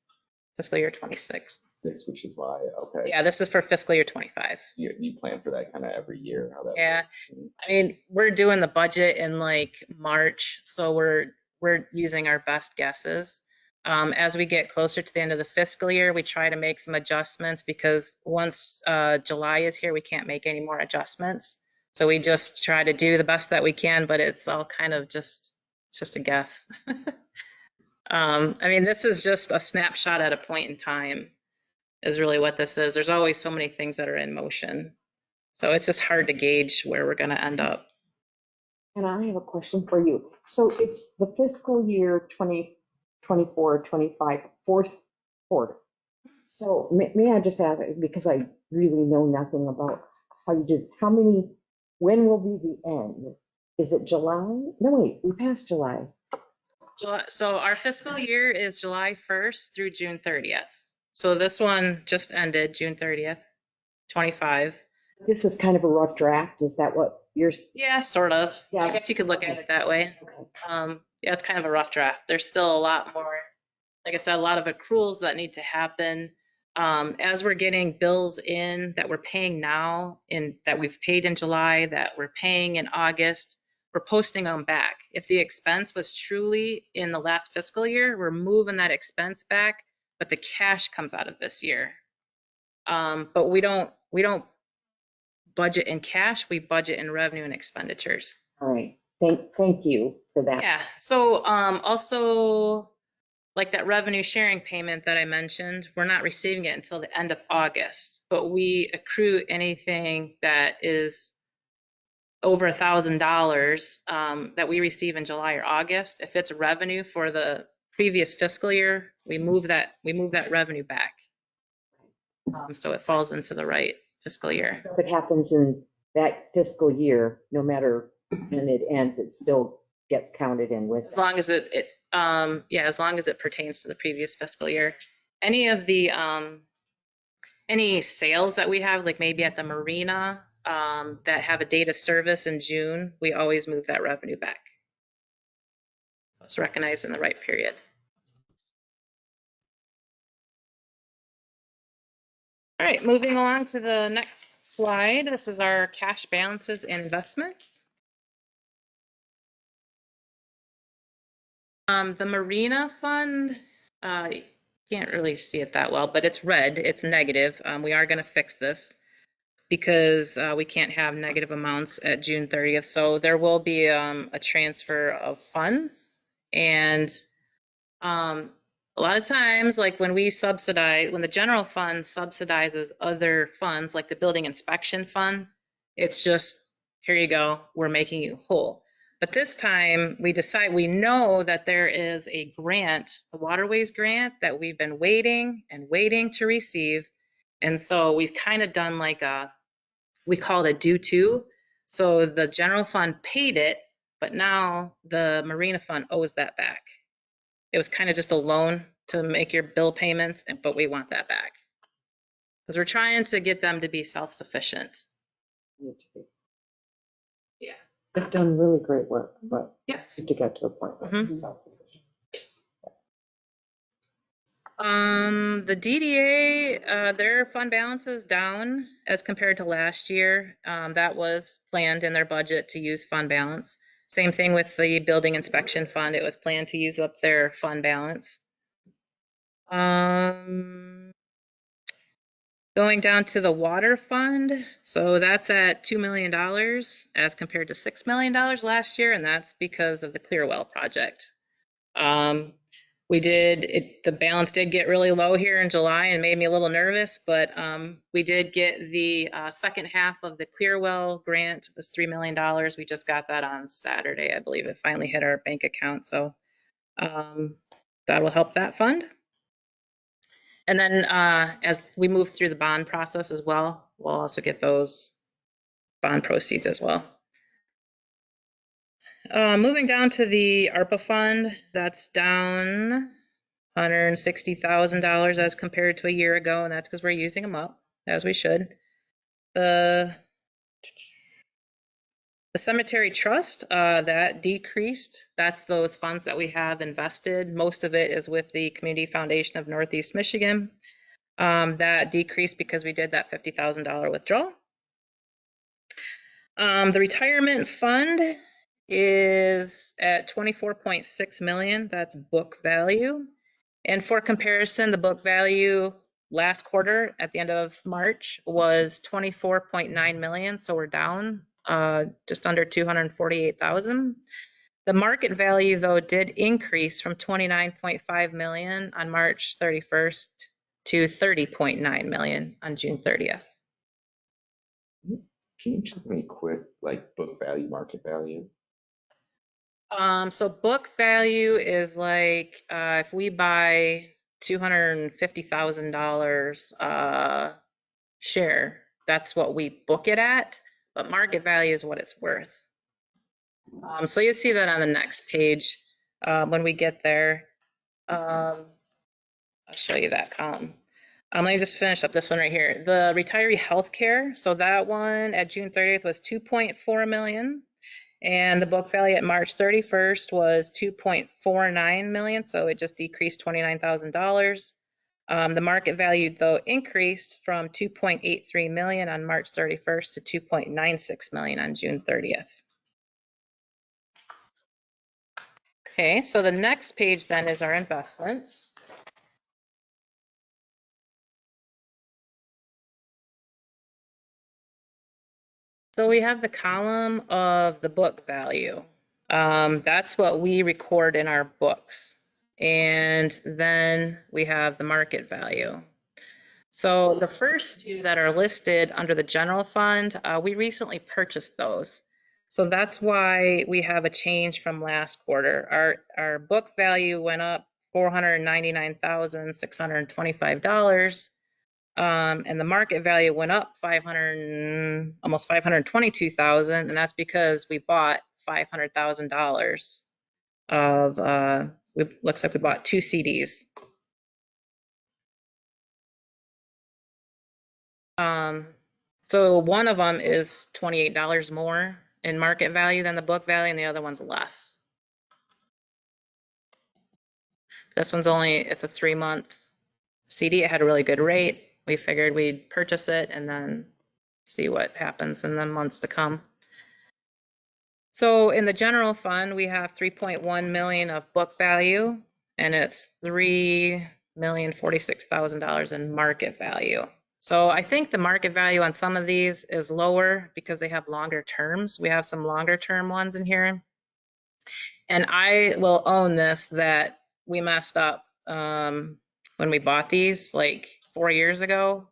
fiscal year 26. Which is why, okay. Yeah, this is for fiscal year 25. You plan for that kind of every year, how that Yeah. works. I mean, we're doing the budget in like March, so we're using our best guesses. As we get closer to the end of the fiscal year, we try to make some adjustments because once July is here, we can't make any more adjustments. So we just try to do the best that we can, but it's all kind of just a guess. I mean, this is just a snapshot at a point in time is really what this is. There's always so many things that are in motion. So it's just hard to gauge where we're going to end up. And I have a question for you. So it's the fiscal year 2024, 25, fourth quarter. So may I just ask, because I really know nothing about how you do this, when will be the end? Is it July? No, wait, we passed July. So our fiscal year is July 1st through June 30th. So this one just ended June 30th, 25. This is kind of a rough draft. Is that what you're? Yeah, sort of. Yeah. I guess you could look at it that way. Okay. Yeah, it's kind of a rough draft. There's still a lot more, like I said, a lot of accruals that need to happen. As we're getting bills in that we're paying now, that we've paid in July, that we're paying in August, we're posting them back. If the expense was truly in the last fiscal year, we're moving that expense back, but the cash comes out of this year. But we don't budget in cash, we budget in revenue and expenditures. All right. Thank you for that. Yeah. So also, like that revenue sharing payment that I mentioned, we're not receiving it until the end of August, but we accrue anything that is over $1,000 that we receive in July or August. If it's revenue for the previous fiscal year, we move that revenue back. So it falls into the right fiscal year. So if it happens in that fiscal year, no matter when it ends, it still gets counted in with. As long as as long as it pertains to the previous fiscal year. Any of the any sales that we have, like maybe at the marina, that have a date of service in June, we always move that revenue back. It's recognized in the right period. All right, moving along to the next slide. This is our cash balances and investments. The marina fund, you can't really see it that well, but it's red, it's negative. We are going to fix this because we can't have negative amounts at June 30th. So there will be a transfer of funds. And a lot of times, like when we subsidize, when the general fund subsidizes other funds, like the building inspection fund, it's just, here you go, we're making you whole. But this time we know that there is a grant, the waterways grant that we've been waiting to receive. And so we've kind of done like we call it a due to. So the general fund paid it, but now the marina fund owes that back. It was kind of just a loan to make your bill payments, but we want that back. Because we're trying to get them to be self-sufficient. Yeah. They've done really great work, but yes, to get to a point where it's self-sufficient. Yes. The DDA, their fund balance is down as compared to last year. That was planned in their budget to use fund balance. Same thing with the building inspection fund. It was planned to use up their fund balance. Going down to the water fund, so that's at $2 million as compared to $6 million last year, and that's because of the Clearwell project. The balance did get really low here in July and made me a little nervous, but we did get the second half of the Clearwell grant. It was $3 million. We just got that on Saturday. I believe it finally hit our bank account. So that will help that fund. And then as we move through the bond process as well, we'll also get those bond proceeds as well. Moving down to the ARPA fund, that's down $160,000 as compared to a year ago, and that's because we're using them up, as we should. The cemetery trust, that decreased. That's those funds that we have invested. Most of it is with the Community Foundation of Northeast Michigan. That decreased because we did that $50,000 withdrawal. The retirement fund is at 24.6 million. That's book value. And for comparison, the book value last quarter at the end of March was 24.9 million. So we're down just under 248,000. The market value, though, did increase from 29.5 million on March 31st to 30.9 million on June 30th. Can you tell me quick, like book value, market value? So book value is like if we buy $250,000 share, that's what we book it at, but market value is what it's worth. So you'll see that on the next page when we get there. I'll show you that column. Let me just finish up this one right here. The retiree healthcare, so that one at June 30th was 2.4 million. And the book value at March 31st was 2.49 million, so it just decreased $29,000. The market value, though, increased from 2.83 million on March 31st to 2.96 million on June 30th. Okay, so the next page then is our investments. So we have the column of the book value. That's what we record in our books. And then we have the market value. So the first two that are listed under the general fund, we recently purchased those. So that's why we have a change from last quarter. Our book value went up $499,625. And the market value went up almost 522,000, and that's because we bought $500,000 of looks like we bought 2 CDs. So one of them is $28 more in market value than the book value, and the other one's less. This one's it's a 3-month CD. It had a really good rate. We figured we'd purchase it and then see what happens in the months to come. So in the general fund, we have 3.1 million of book value, and it's $3,046,000 in market value. So I think the market value on some of these is lower because they have longer terms. We have some longer term ones in here. And I will own this, that we messed up when we bought these like 4 years ago.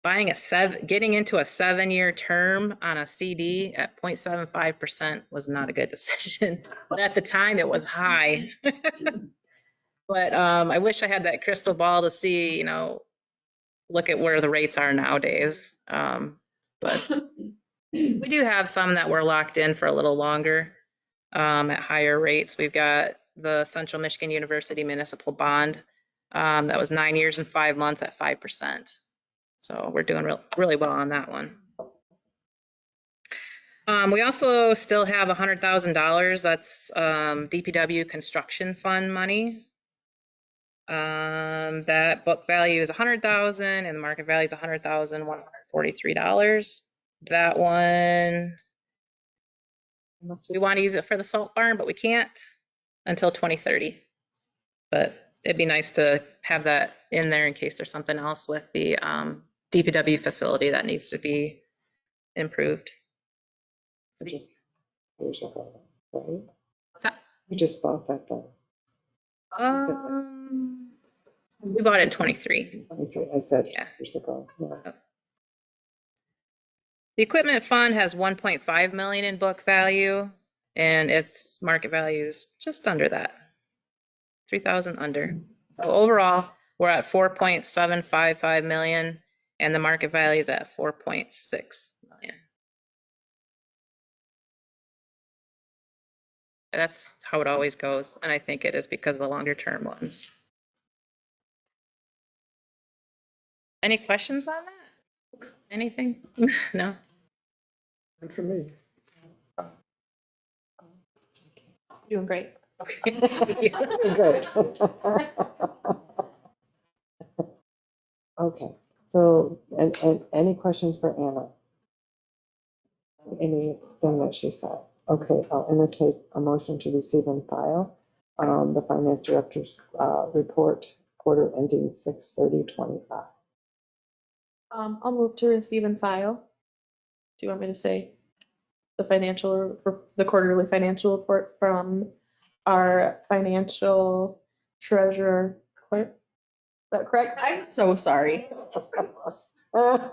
Getting into a 7-year term on a CD at 0.75% was not a good decision. But at the time it was high. But I wish I had that crystal ball to see, look at where the rates are nowadays. But we do have some that were locked in for a little longer at higher rates. We've got the Central Michigan University Municipal Bond. That was 9 years and 5 months at 5%. So we're doing really well on that one. We also still have $100,000. That's DPW construction fund money. That book value is $100,000 and the market value is $100,143. That one, we want to use it for the salt barn, but we can't until 2030. But it'd be nice to have that in there in case there's something else with the DPW facility that needs to be improved. Years ago, right? What's that? We just bought that though. We bought it in 23. 23, I said Yeah. years ago. Yeah. The equipment fund has 1.5 million in book value, and its market value is just under that, 3,000 under. So overall, We're at 4.755 million and the market value is at 4.6 million. That's how it always goes. And I think it is because of the longer term ones. Any questions on that? Anything? No? Good for me. Doing great. Okay. Good. Okay, so, and any questions for Anna? Anything that she said? Okay, I'll entertain a motion to receive and file the finance director's report, quarter ending 6/30/25. I'll move to receive and file. Do you want me to say the quarterly financial report from our financial treasurer clerk? Is that correct? I'm so sorry. That's pretty close. Okay,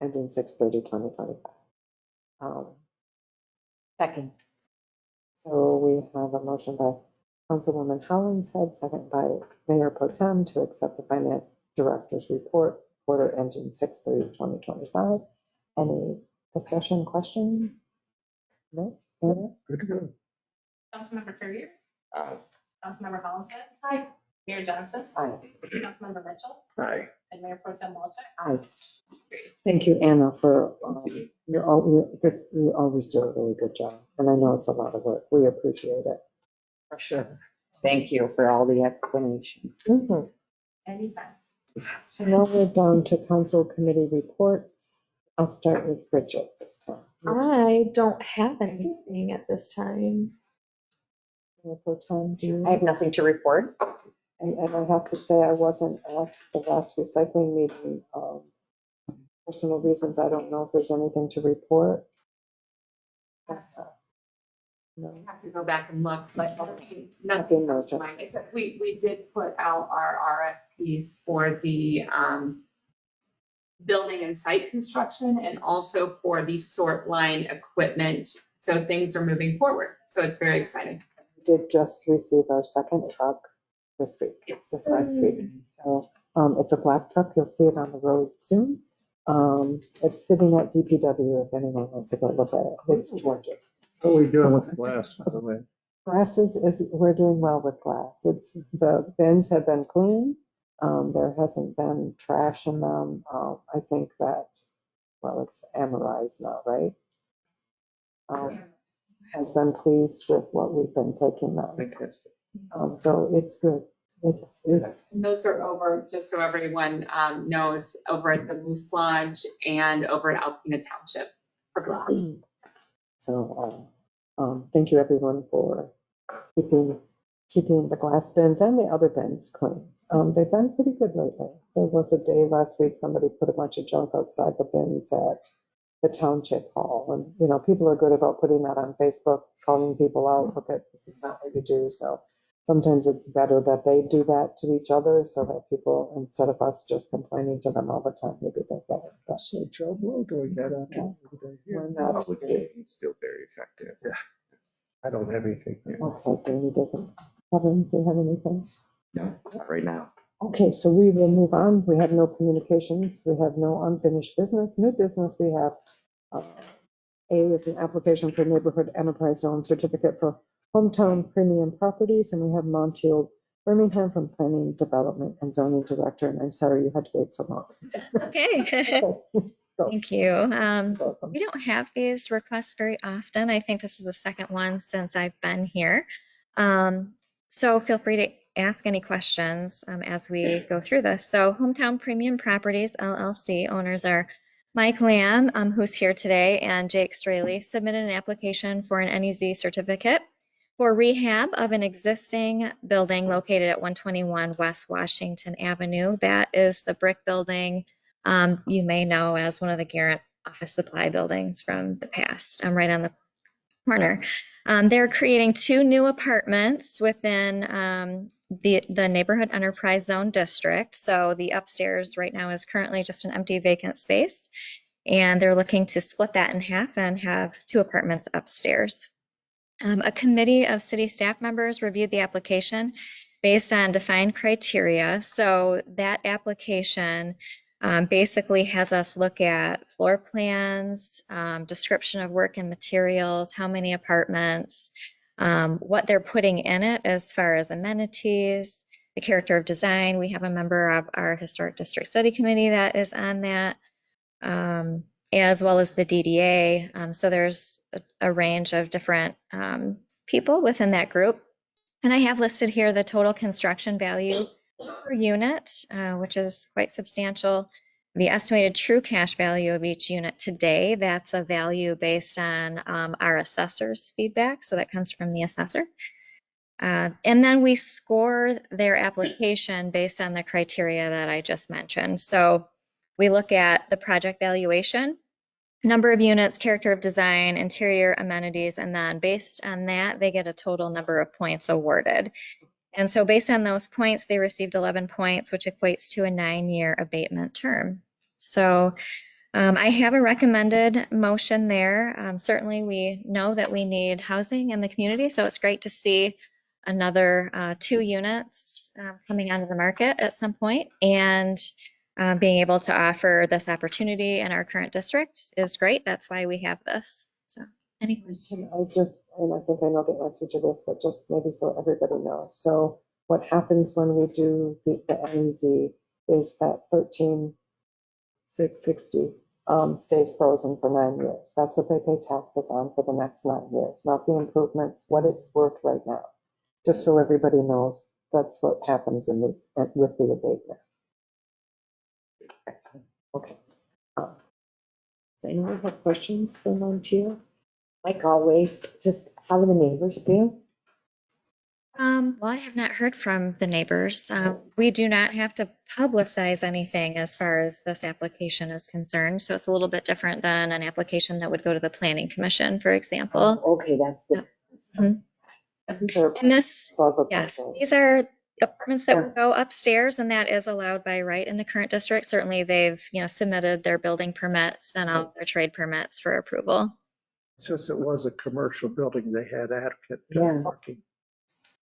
ending 6/30/2025. Second. So we have a motion by Councilwoman Hollingshead, second by Mayor Pro Tem to accept the finance director's report, quarter ending 6/30/2025. Any discussion, question? No? Anna? Good to go. Councilmember Courier, Aye. Councilmember Hollingshead. Hi. Mayor Johnson, Aye. Councilmember Mitchell, Aye. and Mayor Pro Tem Walczak. Aye. Thank you, Anna, for, you always do a really good job. And I know it's a lot of work. We appreciate it. For sure. Thank you for all the explanations. Anytime. So now we're down to council committee reports. I'll start with Bridget this time. I don't have anything at this time. Mayor Pro Tem, do you? I have nothing to report. And I have to say, I wasn't at the last recycling meeting. Personal reasons, I don't know if there's anything to report. No. I have to go back and look, but Nothing nothing comes to major. mind, except we did put out our RFPs for the building and site construction and also for the sort line equipment. So things are moving forward. So it's very exciting. We did just receive our second truck this week, this last week. So it's a black truck. You'll see it on the road soon. It's sitting at DPW if anyone wants to go look at it. It's gorgeous. What are we doing with the glass, by the way? Glasses we're doing well with glass. It's, the bins have been clean. There hasn't been trash in them. I think that, well, it's Amorize now, right? Has been pleased with what we've been taking them. Fantastic. So it's good. It's And those are over, just so everyone knows, over at the Moose Lodge and over at Alpena Township for glass. So, thank you everyone for keeping the glass bins and the other bins clean. They've been pretty good lately. There was a day last week, somebody put a bunch of junk outside the bins at the township hall. And, you know, people are good about putting that on Facebook, calling people out, look at, this is not what you do. So sometimes it's better that they do that to each other so that people, instead of us just complaining to them all the time, maybe they're better. But So Joe Blow doing that on we're not. Public meeting is still very effective. Yeah. I don't have anything. Also, Danny doesn't have anything. No, not right now. Okay, so we will move on. We have no communications. We have no unfinished business. New business, we have A is an application for neighborhood enterprise zone certificate for hometown premium properties, and we have Montiel Birmingham from Planning Development and Zoning Director. And I'm sorry you had to wait so long. Okay. Go. Thank you. Welcome. We don't have these requests very often. I think this is the second one since I've been here. So feel free to ask any questions as we go through this. So Hometown Premium Properties LLC owners are Mike Lamb, who's here today, and Jake Straley submitted an application for an NEZ certificate for rehab of an existing building located at 121 West Washington Avenue. That is the brick building you may know as one of the Garrett office supply buildings from the past, right on the corner. They're creating 2 new apartments within the neighborhood enterprise zone district. So the upstairs right now is currently just an empty vacant space, and they're looking to split that in half and have 2 apartments upstairs. A committee of city staff members reviewed the application. based on defined criteria. So that application basically has us look at floor plans, description of work and materials, how many apartments, what they're putting in it as far as amenities, the character of design. We have a member of our Historic District Study Committee that is on that, as well as the DDA. So there's a range of different people within that group. And I have listed here the total construction value per unit, which is quite substantial. The estimated true cash value of each unit today, that's a value based on our assessor's feedback. So that comes from the assessor. And then we score their application based on the criteria that I just mentioned. So we look at the project valuation, number of units, character of design, interior amenities, and then based on that, they get a total number of points awarded. And so based on those points, they received 11 points, which equates to a 9-year abatement term. So I have a recommended motion there. Certainly, we know that we need housing in the community, so it's great to see another 2 units coming onto the market at some point. And being able to offer this opportunity in our current district is great. That's why we have this. So any questions? And I think I know the answer to this, but just maybe so everybody knows. So what happens when we do the NEZ is that 13,660 stays frozen for 9 years. That's what they pay taxes on for the next 9 years, not the improvements, what it's worth right now. Just so everybody knows, that's what happens in this with the abatement. Okay. Does anyone have questions for Montier? Like always, just how do the neighbors feel? Well, I have not heard from the neighbors. We do not have to publicize anything as far as this application is concerned. So it's a little bit different than an application that would go to the Planning Commission, for example. Okay, that's the. And this, yes, these are apartments that will go upstairs, and that is allowed by right in the current district. Certainly, they've submitted their building permits and all their trade permits for approval. Since it was a commercial building, they had adequate parking.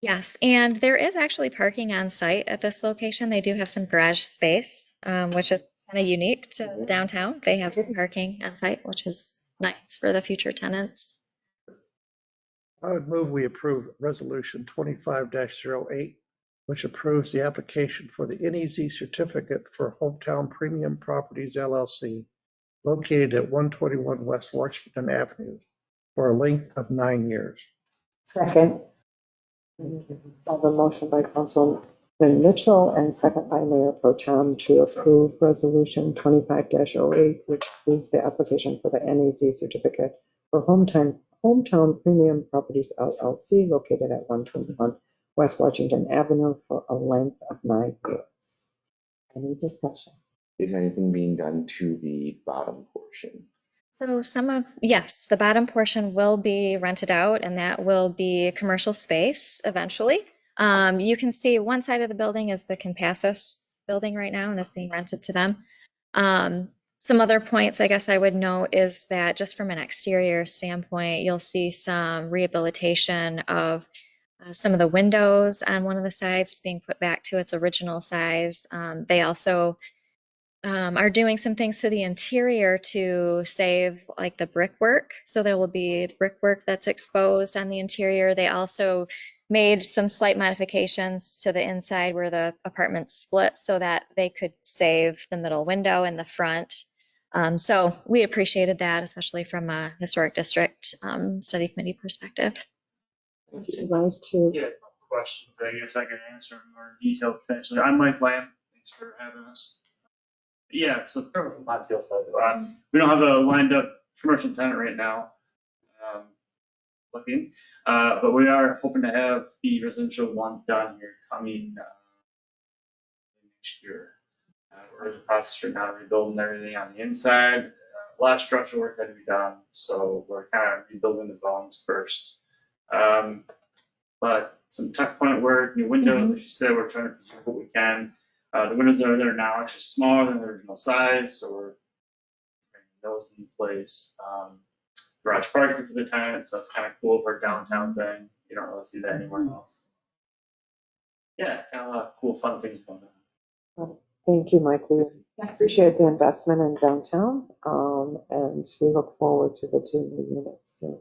Yes, and there is actually parking on site at this location. They do have some garage space, which is kind of unique to downtown. They have some parking on site, which is nice for the future tenants. I would move we approve Resolution 25-08, which approves the application for the NEZ certificate for Hometown Premium Properties LLC, located at 121 West Washington Avenue, for a length of 9 years. Second. I have a motion by Councilman Mitchell and second by Mayor Pro Tem to approve Resolution 25-08, which approves the application for the NEZ certificate for Hometown Premium Properties LLC, located at 121 West Washington Avenue, for a length of 9 years. Any discussion? Is anything being done to the bottom portion? So yes, the bottom portion will be rented out, and that will be commercial space eventually. You can see one side of the building is the Compassus building right now, and it's being rented to them. Some other points I guess I would note is that just from an exterior standpoint, you'll see some rehabilitation of some of the windows on one of the sides being put back to its original size. They also are doing some things to the interior to save like the brickwork. So there will be brickwork that's exposed on the interior. They also made some slight modifications to the inside where the apartments split so that they could save the middle window in the front. So we appreciated that, especially from a historic district study committee perspective. Would you like to? Yeah, questions I guess I can answer in more detail potentially. I'm Mike Lamb. Thanks for having us. Yeah, so from Montiel side, we don't have a lined up commercial tenant right now, looking, but we are hoping to have the residential one done here coming next year. We're in the process right now, rebuilding everything on the inside. A lot of structural work had to be done, so we're kind of rebuilding the bones first. But some tuck point work, new windows, as you said, we're trying to preserve what we can. The windows that are there now are actually smaller than the original size, so we're bringing those in place. Garage parking for the tenants, so that's kind of cool for a downtown thing. You don't really see that anywhere else. yeah, kind of a lot of cool, fun things going on. Thank you, Mike. We appreciate the investment in downtown, and we look forward to the 2 new units soon.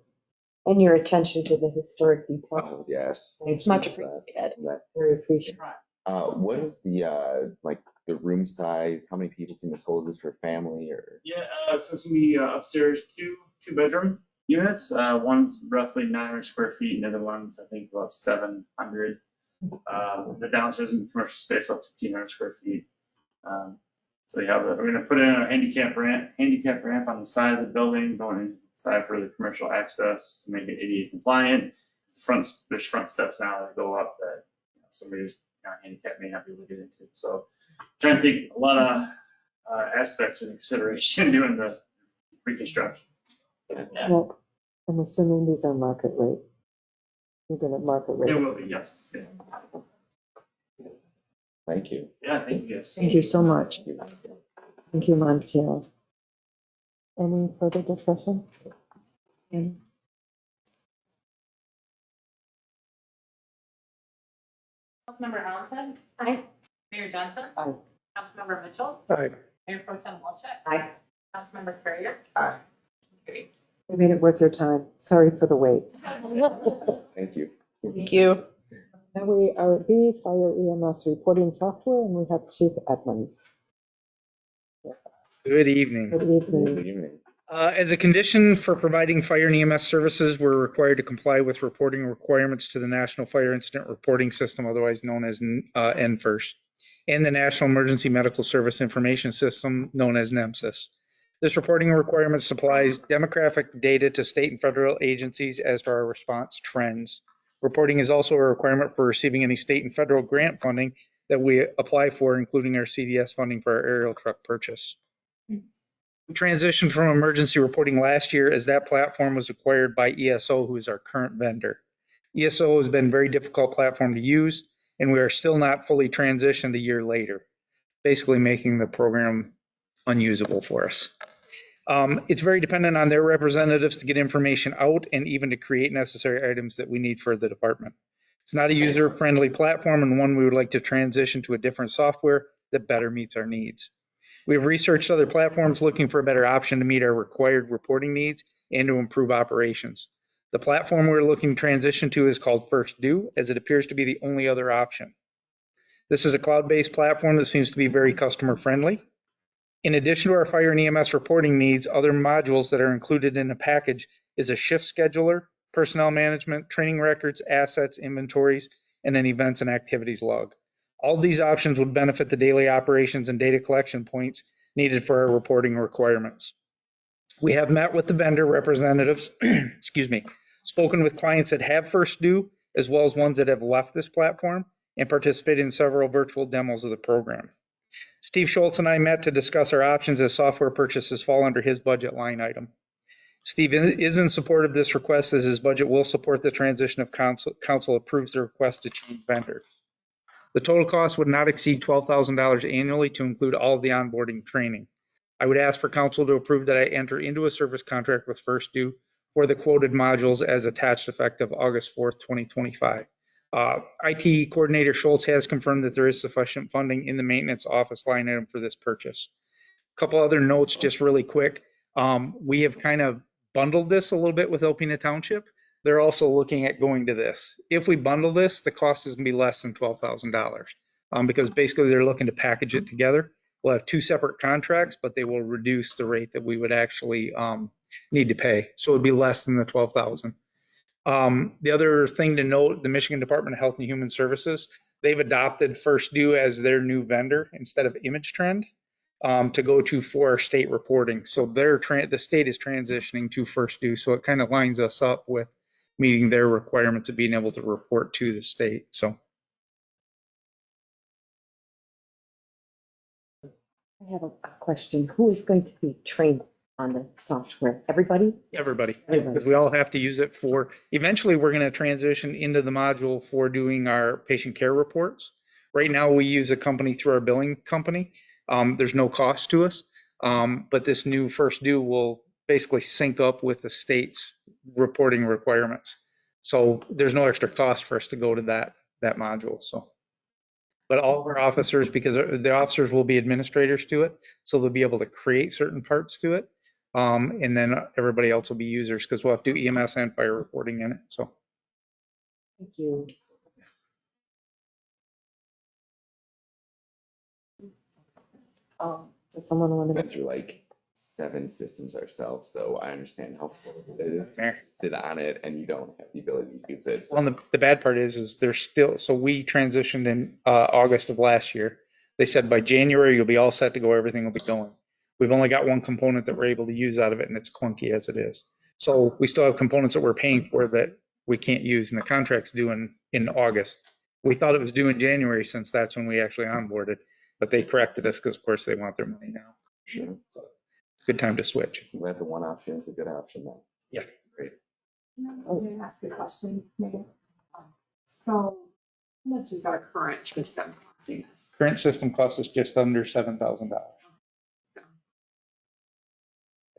And your attention to the historic detail. Oh, yes. It's much appreciated. Very appreciated. What is the, like, the room size? How many people can this hold? Is this for family or? Yeah, so it's gonna be upstairs, two bedroom units. One's roughly 900 square feet, and the other one's, I think, about 700. The downstairs in commercial space, about 1,500 square feet. So we're gonna put in a handicap ramp on the side of the building, going inside for the commercial access to make it ADA compliant. There's front steps now that go up that somebody who's handicapped may not be able to get into. So trying to take a lot of aspects into consideration doing the reconstruction. Well, I'm assuming these are market rate. You're gonna market rate. It will be, yes. Yeah. Thank you. Yeah, thank you guys. Thank you so much. Thank you, Montiel. Any further discussion? Councilmember Allison. Aye. Mayor Johnson. Aye. Councilmember Mitchell. Aye. Mayor Pro Tem Walczak. Aye. Councilmember Carrier. Aye. Great. We made it worth your time. Sorry for the wait. Thank you. Thank you. Now we are at B, Fire EMS reporting software, and we have Chief Edmonds. Good evening. Good evening. Good evening. As a condition for providing fire and EMS services, we're required to comply with reporting requirements to the National Fire Incident Reporting System, otherwise known as NFIRS, and the National Emergency Medical Service Information System, known as NEMSIS. This reporting requirement supplies demographic data to state and federal agencies as to our response trends. Reporting is also a requirement for receiving any state and federal grant funding that we apply for, including our CDS funding for our aerial truck purchase. We transitioned from emergency reporting last year as that platform was acquired by ESO, who is our current vendor. ESO has been a very difficult platform to use, and we are still not fully transitioned a year later, basically making the program unusable for us. It's very dependent on their representatives to get information out and even to create necessary items that we need for the department. It's not a user-friendly platform, and one we would like to transition to a different software that better meets our needs. We have researched other platforms looking for a better option to meet our required reporting needs and to improve operations. The platform we're looking to transition to is called First Due, as it appears to be the only other option. This is a cloud-based platform that seems to be very customer-friendly. In addition to our fire and EMS reporting needs, other modules that are included in the package is a shift scheduler, personnel management, training records, assets, inventories, and an events and activities log. All of these options would benefit the daily operations and data collection points needed for our reporting requirements. We have met with the vendor representatives, spoken with clients that have First Due, as well as ones that have left this platform, and participated in several virtual demos of the program. Steve Schultz and I met to discuss our options as software purchases fall under his budget line item. Steve is in support of this request, as his budget will support the transition if council approves the request to change vendor. The total cost would not exceed $12,000 annually to include all of the onboarding training. I would ask for council to approve that I enter into a service contract with First Due for the quoted modules as attached effective August 4th, 2025. IT Coordinator Schultz has confirmed that there is sufficient funding in the maintenance office line item for this purchase. A couple other notes, just really quick. We have kind of bundled this a little bit with Alpena Township. They're also looking at going to this. If we bundle this, the cost is going to be less than $12,000 because basically they're looking to package it together. We'll have two separate contracts, but they will reduce the rate that we would actually need to pay. So it'd be less than the $12,000. The other thing to note, the Michigan Department of Health and Human Services, they've adopted First Due as their new vendor instead of Image Trend to go to for state reporting. So the state is transitioning to First Due. So it kind of lines us up with meeting their requirements of being able to report to the state. So. I have a question. Who is going to be trained on the software? Everybody? Everybody, because we all have to use it for, eventually we're going to transition into the module for doing our patient care reports. Right now we use a company through our billing company. There's no cost to us, but this new First Due will basically sync up with the state's reporting requirements. So there's no extra cost for us to go to that module. So. but all of our officers, because the officers will be administrators to it, so they'll be able to create certain parts to it. And then everybody else will be users because we'll have to do EMS and fire reporting in it. So. Thank you. Does someone want We to? went through like 7 systems ourselves, so I understand how difficult it is to sit on it and you don't have the ability to use it. So Well, the bad part is there's still, so we transitioned in August of last year. They said by January, you'll be all set to go, everything will be going. We've only got one component that we're able to use out of it, and it's clunky as it is. So we still have components that we're paying for that we can't use, and the contract's due in August. We thought it was due in January since that's when we actually onboarded, but they corrected us because of course they want their money now. sure. So, good time to switch. I'm glad the one option is a good option then. Yeah. Great. Can I ask a question, Mayor? So how much is our current system costing us? Current system costs us just under $7,000.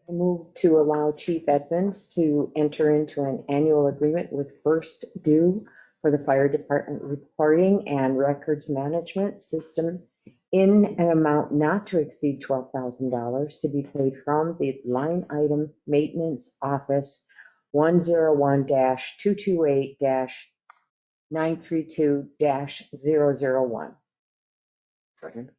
I move to allow Chief Edmonds to enter into an annual agreement with First Due for the fire department reporting and records management system in an amount not to exceed $12,000 to be paid from the line item maintenance office 101-228-932-001. Second.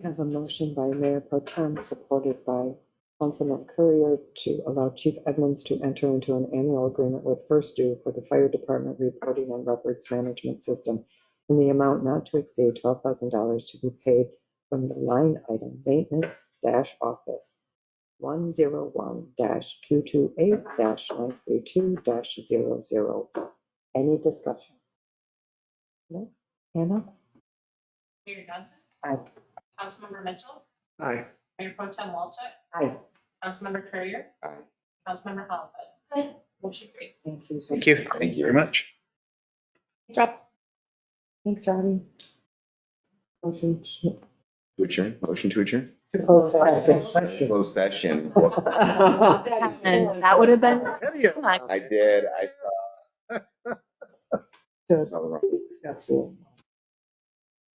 Has a motion by Mayor Pro Tem, supported by Councilman Courier, to allow Chief Edmonds to enter into an annual agreement with First Due for the fire department reporting and records management system in the amount not to exceed $12,000 to be paid from the line item maintenance office 101-228-932-00. Any discussion? No? Anna? Mayor Johnson, Aye. Councilmember Mitchell, Aye. Mayor Pro Tem Walchuk, Aye. Councilmember Courier, Aye. Councilmember Holloway. Motion carried. Thank you. Thank you. Thank you very much. Thanks, Robbie. Motion to To adjourn, motion to adjourn. close session. Closed session. And that would have been. I did, I saw.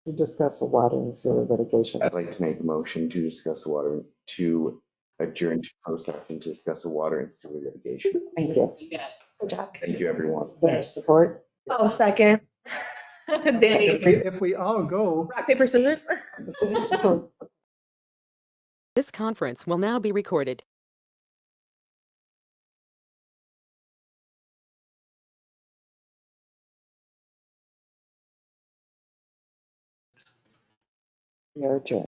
To discuss the water and sewer litigation. I'd like to make a motion to discuss the water, to adjourn to closed session to discuss the water and sewer litigation. Thank you. Good job. Thank you, everyone. Support? Oh, second. Danny, If we all go. rock, paper, scissors. This conference will now be recorded. We are adjourned.